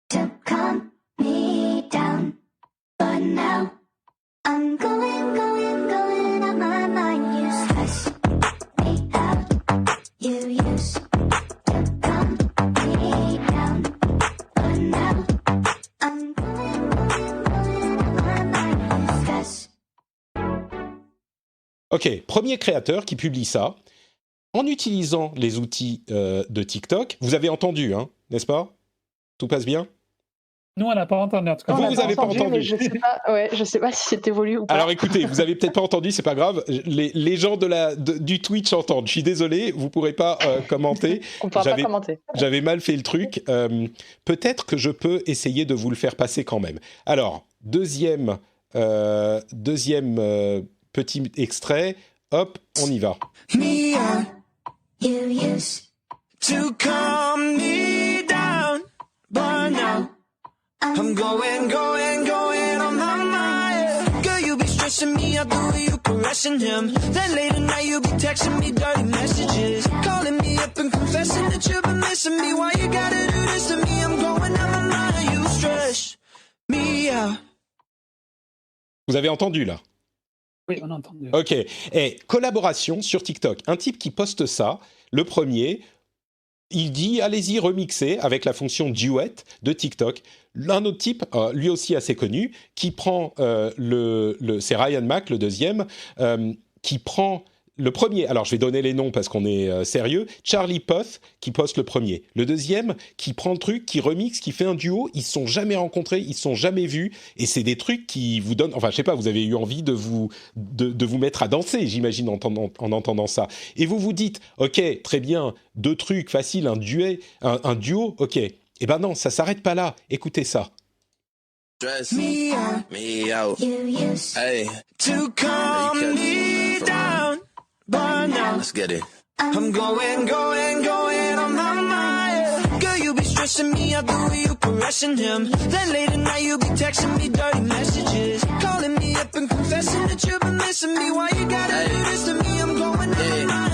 to calm me down, but now I'm going on my mind, you stress me out, you used to calm me down, but now I'm Ok, premier créateur qui publie ça en utilisant les outils de TikTok. Vous avez entendu, hein, n'est-ce pas? Tout passe bien? Nous, on n'a pas entendu. En tout cas, vous n'avez pas entendu. Je ne sais pas si c'est évolué ou pas. Alors écoutez, vous n'avez peut-être pas entendu, c'est pas grave. Les gens du Twitch entendent. Je suis désolé, vous ne pourrez pas commenter. On ne pourra pas commenter. J'avais mal fait le truc. Peut-être que je peux essayer de vous le faire passer quand même. Alors, deuxième petit extrait. Hop, on y va. Mia, you used to calm me down, but now I'm going on my mind. Girl, you be stressing me out the way you caressing him. Then late at night you be texting me dirty messages, calling me up and confessing that you've been missing me. Why you gotta do this to me? I'm going on my mind. You stress me out. Vous avez entendu là? Oui, on a entendu. Ok. Et collaboration sur TikTok. Un type qui poste ça, le premier, il dit allez-y remixer avec la fonction duet de TikTok. Un autre type, lui aussi assez connu, qui prend c'est Ryan Mac, le deuxième, qui prend le premier, alors je vais donner les noms parce qu'on est sérieux, Charlie Puth qui poste le premier. Le deuxième qui prend le truc, qui remixe, qui fait un duo, ils se sont jamais rencontrés, ils se sont jamais vus, et c'est des trucs qui vous donnent, enfin je sais pas, vous avez eu envie de vous mettre à danser, j'imagine, en entendant ça. Et vous vous dites, ok, très bien, 2 trucs faciles, un duo, ok. Eh ben non, ça s'arrête pas là, écoutez ça. Dress me out, hey, to calm me down, but now let's get it. I'm going on my mind. Girl, you be stressing me out the way you caressing him. Then late at night you be texting me dirty messages, calling me up and confessing that you've been missing me. Why you gotta do this to me? I'm going on my mind.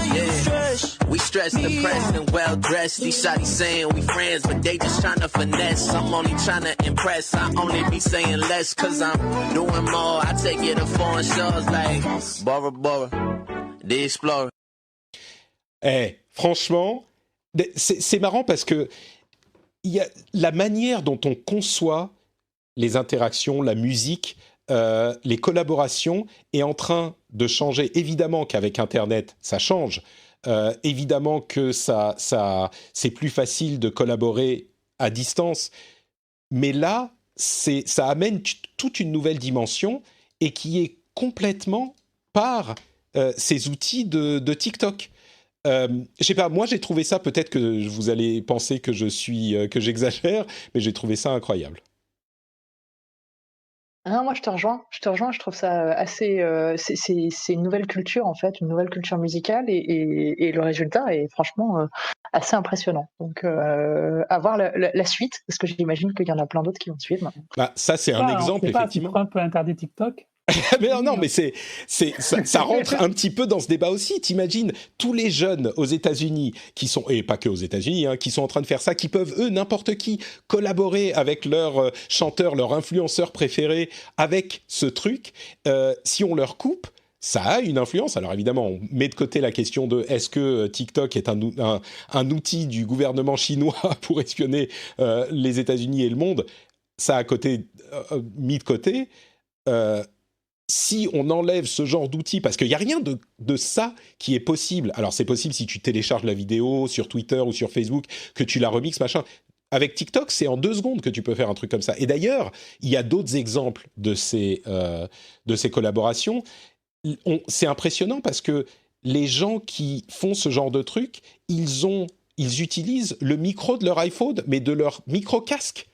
We stressed, depressed, and well-dressed. These shawty saying we friends, but they just tryna finesse. I'm only tryna impress. I only be saying less, cause I'm doing more. I take you to foreign shores like Bora Bora, the Explorer. Franchement, c'est marrant parce que il y a la manière dont on conçoit les interactions, la musique, les collaborations est en train de changer. Évidemment qu'avec Internet, ça change. Évidemment que c'est plus facile de collaborer à distance. Mais là, ça amène toute une nouvelle dimension et qui est complètement par ces outils de TikTok. Je sais pas, moi j'ai trouvé ça, peut-être que vous allez penser que que j'exagère, mais j'ai trouvé ça incroyable. Non, moi je te rejoins, je trouve ça assez. C'est une nouvelle culture en fait, une nouvelle culture musicale et le résultat est franchement assez impressionnant. Donc à voir la suite, parce que j'imagine qu'il y en a plein d'autres qui vont suivre. Bah, ça c'est un exemple, effectivement. Trump peut interdire TikTok. Mais non, mais ça rentre un petit peu dans ce débat aussi. T'imagines tous les jeunes aux États-Unis qui sont, et pas que aux États-Unis, hein, qui sont en train de faire ça, qui peuvent eux, n'importe qui, collaborer avec leur chanteur, leur influenceur préféré avec ce truc. Si on leur coupe, ça a une influence. Alors évidemment, on met de côté la question de est-ce que TikTok est un outil du gouvernement chinois pour espionner les États-Unis et le monde. Ça a mis de côté. Si on enlève ce genre d'outils, parce qu'il n'y a rien de ça qui est possible. Alors c'est possible si tu télécharges la vidéo sur Twitter ou sur Facebook, que tu la remixes, machin. Avec TikTok, c'est en 2 secondes que tu peux faire un truc comme ça. Et d'ailleurs, il y a d'autres exemples de ces collaborations. C'est impressionnant parce que les gens qui font ce genre de truc, ils utilisent le micro de leur iPhone, mais de leur micro-casque.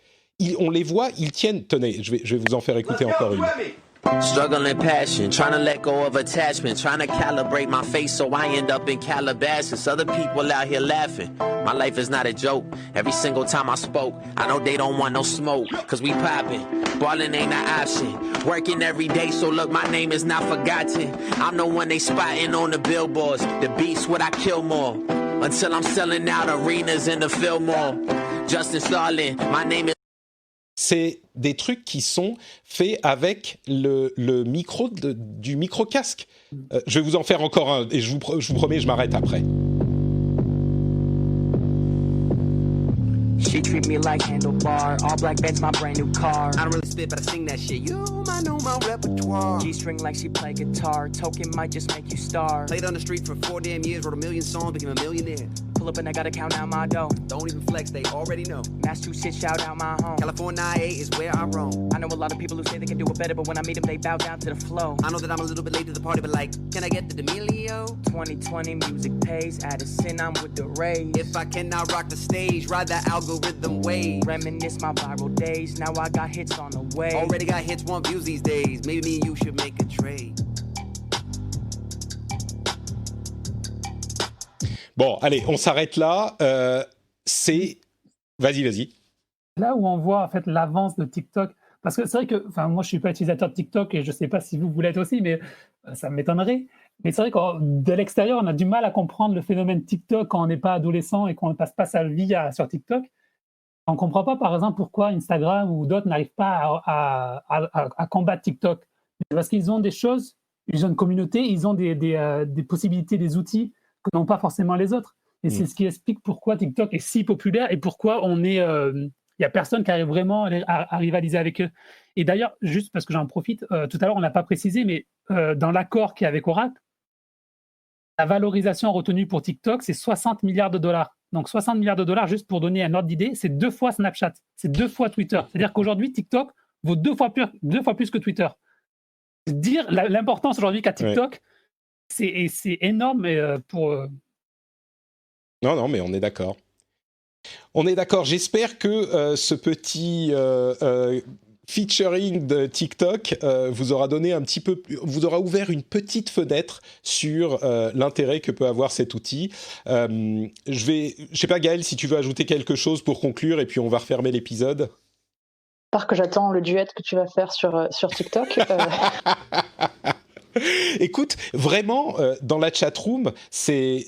On les voit, ils tiennent... Tenez, je vais vous en faire écouter encore une. Struggling passion, trying to let go of attachment, trying to calibrate my face so I end up in Calabasas. Other people out here laughing. My life is not a joke. Every single time I spoke, I know they don't want no smoke, cause we poppin'. Ballin' ain't an option. Working every day, so look, my name is not forgotten. I'm the one they spotting on the billboards. The beats what I kill more. Until I'm selling out arenas in the Fillmore. Justin Starlin, my name is... C'est des trucs qui sont faits avec le micro du micro-casque. Je vais vous en faire encore un, et je vous promets, je m'arrête après. She treat me like handlebar. All black Benz, my brand new car. I don't really spit, but I sing that shit. You know my repertoire. G-string like she play guitar. Token might just make you star. Played on the street for 4 damn years. Wrote a million songs, became a millionaire. Pull up and I gotta count out my dough. Don't even flex, they already know. Massachusetts, shout out my home. California is where I roam. I know a lot of people who say they can do it better, but when I meet them, they bow down to the flow. I know that I'm a little bit late to the party, but like, can I get the D'Amelio? 2020 music pays. Addison, I'm with the Rays. If I cannot rock the stage, ride that algorithm wave. Reminisce my viral days. Now I got hits on the way. Already got hits, want views these days. Maybe me and you should make a trade. Bon, allez, on s'arrête là. Vas-y. Là où on voit en fait l'avance de TikTok, parce que c'est vrai que, enfin, moi je suis pas utilisateur de TikTok et je sais pas si vous l'êtes aussi, mais ça m'étonnerait. Mais c'est vrai que de l'extérieur, on a du mal à comprendre le phénomène TikTok quand on n'est pas adolescent et qu'on ne passe pas sa vie sur TikTok. On ne comprend pas, par exemple, pourquoi Instagram ou d'autres n'arrivent pas à combattre TikTok. Parce qu'ils ont des choses, ils ont une communauté, ils ont des possibilités, des outils que n'ont pas forcément les autres. Et c'est ce qui explique pourquoi TikTok est si populaire et pourquoi il n'y a personne qui arrive vraiment à rivaliser avec eux. Et d'ailleurs, juste parce que j'en profite, tout à l'heure, on ne l'a pas précisé, mais dans l'accord qu'il y a avec Oracle, la valorisation retenue pour TikTok, c'est 60 milliards de dollars. Donc 60 milliards de dollars, juste pour donner un ordre d'idée, c'est 2 fois Snapchat, c'est 2 fois Twitter. C'est-à-dire qu'aujourd'hui, TikTok vaut 2 fois plus que Twitter. Dire l'importance aujourd'hui qu'a TikTok, c'est énorme pour... Non, mais on est d'accord. On est d'accord. J'espère que ce petit featuring de TikTok vous aura donné un petit peu, vous aura ouvert une petite fenêtre sur l'intérêt que peut avoir cet outil. Je sais pas, Gaël, si tu veux ajouter quelque chose pour conclure, et puis on va refermer l'épisode. Part que j'attends le duet que tu vas faire sur TikTok. Écoute, vraiment, dans la chatroom, c'est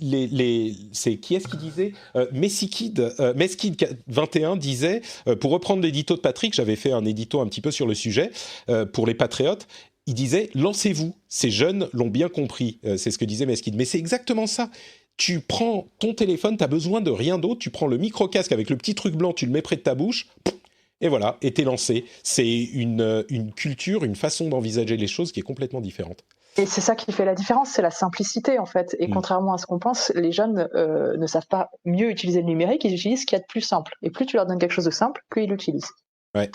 qui est-ce qui disait Meskid21 disait, pour reprendre l'édito de Patrick, j'avais fait un édito un petit peu sur le sujet, pour les patriotes, il disait « Lancez-vous, ces jeunes l'ont bien compris », c'est ce que disait Meskid. Mais c'est exactement ça. Tu prends ton téléphone, tu n'as besoin de rien d'autre, tu prends le micro-casque avec le petit truc blanc, tu le mets près de ta bouche, et voilà, et t'es lancé. C'est une culture, une façon d'envisager les choses qui est complètement différente. Et c'est ça qui fait la différence, c'est la simplicité en fait. Et contrairement à ce qu'on pense, les jeunes ne savent pas mieux utiliser le numérique, ils utilisent ce qu'il y a de plus simple. Et plus tu leur donnes quelque chose de simple, plus ils l'utilisent. Ouais.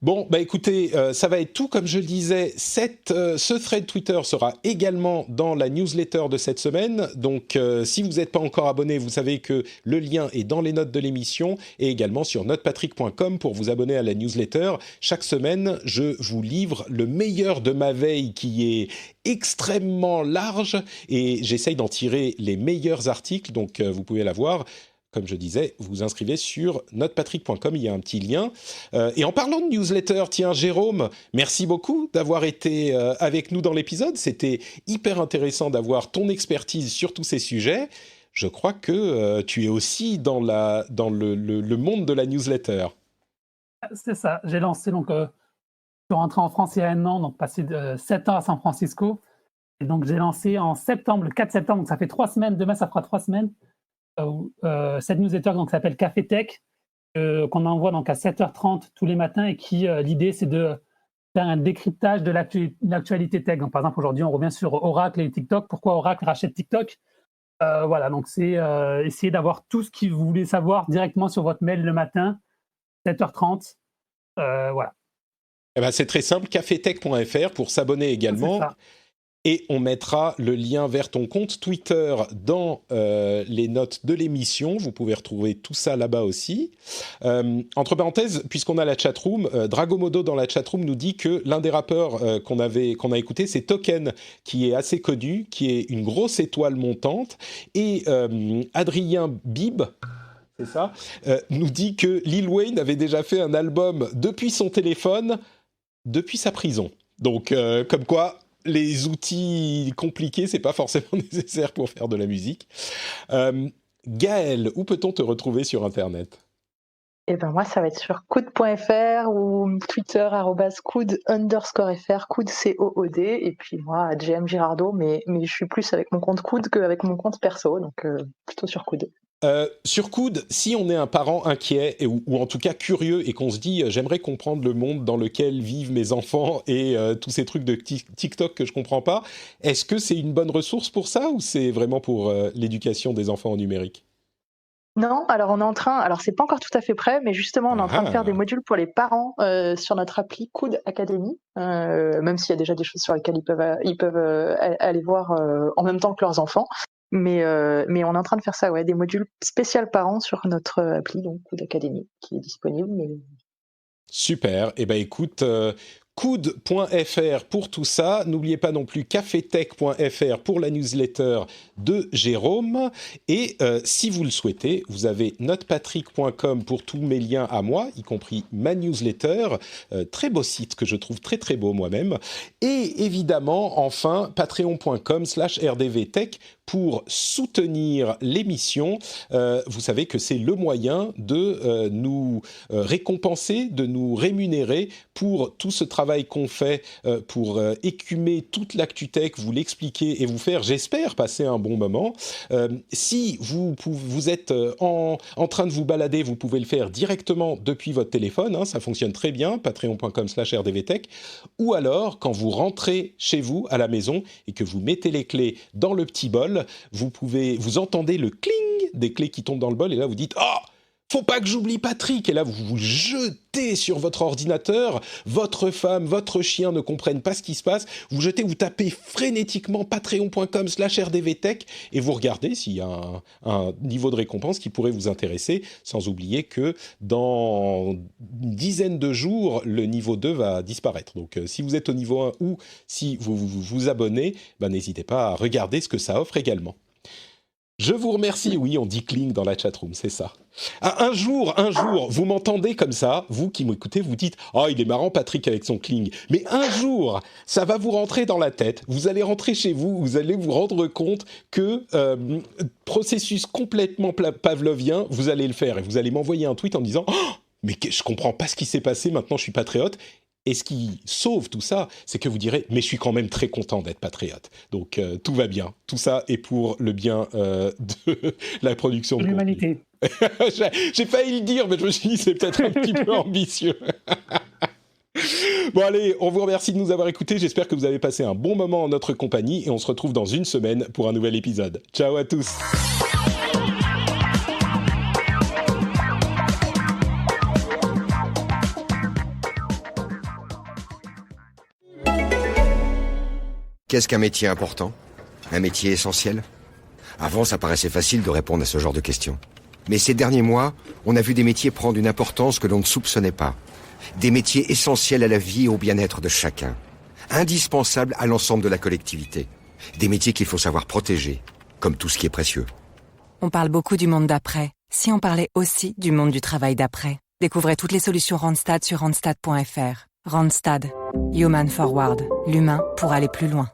Bon, bah écoutez, ça va être tout. Comme je le disais, ce thread Twitter sera également dans la newsletter de cette semaine. Donc, si vous n'êtes pas encore abonné, vous savez que le lien est dans les notes de l'émission et également sur notepatrick.com pour vous abonner à la newsletter. Chaque semaine, je vous livre le meilleur de ma veille qui est extrêmement large et j'essaye d'en tirer les meilleurs articles. Donc, vous pouvez la voir. Comme je disais, vous inscrivez sur notepatrick.com, il y a un petit lien. Et en parlant de newsletter, tiens, Jérôme, merci beaucoup d'avoir été avec nous dans l'épisode. C'était hyper intéressant d'avoir ton expertise sur tous ces sujets. Je crois que tu es aussi dans le monde de la newsletter. C'est ça, j'ai lancé, donc, je suis rentré en France il y a 1 an, donc passé 7 ans à San Francisco. Et donc j'ai lancé en septembre, le 4 septembre, donc ça fait 3 semaines, demain ça fera 3 semaines. Cette newsletter donc, s'appelle Café Tech, qu'on envoie donc à 7h30 tous les matins et qui, l'idée, c'est de faire un décryptage de l'actualité tech. Donc, par exemple, aujourd'hui, on revient sur Oracle et TikTok. Pourquoi Oracle rachète TikTok ? Voilà, donc c'est essayer d'avoir tout ce que vous voulez savoir directement sur votre mail le matin, 7h30. Voilà. Eh ben, c'est très simple, cafetech.fr pour s'abonner également. Et on mettra le lien vers ton compte Twitter dans les notes de l'émission. Vous pouvez retrouver tout ça là-bas aussi. Entre parenthèses, puisqu'on a la chatroom, Dragomodo dans la chatroom nous dit que l'un des rappeurs qu'on a écouté, c'est Token, qui est assez connu, qui est une grosse étoile montante. Et Adrien Bib, c'est ça, nous dit que Lil Wayne avait déjà fait un album depuis son téléphone, depuis sa prison. Donc, comme quoi... les outils compliqués, c'est pas forcément nécessaire pour faire de la musique. Gaël, où peut-on te retrouver sur Internet ? Eh ben moi, ça va être sur coud.fr ou Twitter @coud_fr, coud COOD, et puis moi, GM Girardot, mais je suis plus avec mon compte coud qu'avec mon compte perso, donc plutôt sur coud. Sur Coud, si on est un parent inquiet ou en tout cas curieux et qu'on se dit j'aimerais comprendre le monde dans lequel vivent mes enfants et tous ces trucs de TikTok que je comprends pas, est-ce que c'est une bonne ressource pour ça ou c'est vraiment pour l'éducation des enfants au numérique ? Non, alors on est en train, alors c'est pas encore tout à fait prêt, mais justement on est en train de faire des modules pour les parents sur notre appli Coud Academy, même s'il y a déjà des choses sur lesquelles ils peuvent aller voir en même temps que leurs enfants. Mais on est en train de faire ça, des modules spéciaux parents sur notre appli, donc Coud Academy, qui est disponible. Super. Eh ben écoute, coud.fr pour tout ça. N'oubliez pas non plus cafetech.fr pour la newsletter de Jérôme. Et si vous le souhaitez, vous avez notepatrick.com pour tous mes liens à moi, y compris ma newsletter. Très beau site que je trouve très très beau moi-même. Et évidemment, enfin, patreon.com/rdvtech pour soutenir l'émission. Vous savez que c'est le moyen de nous récompenser, de nous rémunérer pour tout ce travail travail qu'on fait pour écumer toute l'actu-tech, vous l'expliquer et vous faire, j'espère, passer un bon moment. Si vous êtes en train de vous balader, vous pouvez le faire directement depuis votre téléphone, hein, ça fonctionne très bien, patreon.com/rdvtech, ou alors quand vous rentrez chez vous à la maison et que vous mettez les clés dans le petit bol, vous entendez le cling des clés qui tombent dans le bol et là vous dites « Oh !» faut pas que j'oublie Patrick. Et là, vous vous jetez sur votre ordinateur. Votre femme, votre chien ne comprennent pas ce qui se passe. Vous jetez, vous tapez frénétiquement patreon.com/rdvtech et vous regardez s'il y a un niveau de récompense qui pourrait vous intéresser. Sans oublier que dans une dizaine de jours, le niveau 2 va disparaître. Donc, si vous êtes au niveau 1 ou si vous vous abonnez, n'hésitez pas à regarder ce que ça offre également. Je vous remercie. Oui, on dit cling dans la chatroom, c'est ça. Un jour, vous m'entendez comme ça, vous qui m'écoutez, vous dites « Oh, il est marrant Patrick avec son cling ». Mais un jour, ça va vous rentrer dans la tête, vous allez rentrer chez vous, vous allez vous rendre compte que processus complètement pavlovien, vous allez le faire. Et vous allez m'envoyer un tweet en disant « Oh, mais je comprends pas ce qui s'est passé, maintenant je suis patriote ». Et ce qui sauve tout ça, c'est que vous direz « Mais je suis quand même très content d'être patriote ». Donc, tout va bien. Tout ça est pour le bien de la production de l'humanité. J'ai failli le dire, mais je me suis dit c'est peut-être un petit peu ambitieux. Bon allez, on vous remercie de nous avoir écoutés. J'espère que vous avez passé un bon moment en notre compagnie et on se retrouve dans une semaine pour un nouvel épisode. Ciao à tous. Qu'est-ce qu'un métier important ? Un métier essentiel ? Avant, ça paraissait facile de répondre à ce genre de questions. Mais ces derniers mois, on a vu des métiers prendre une importance que l'on ne soupçonnait pas. Des métiers essentiels à la vie et au bien-être de chacun. Indispensables à l'ensemble de la collectivité. Des métiers qu'il faut savoir protéger, comme tout ce qui est précieux. On parle beaucoup du monde d'après. Si on parlait aussi du monde du travail d'après ? Découvrez toutes les solutions Randstad sur randstad.fr. Randstad. Human Forward. L'humain pour aller plus loin.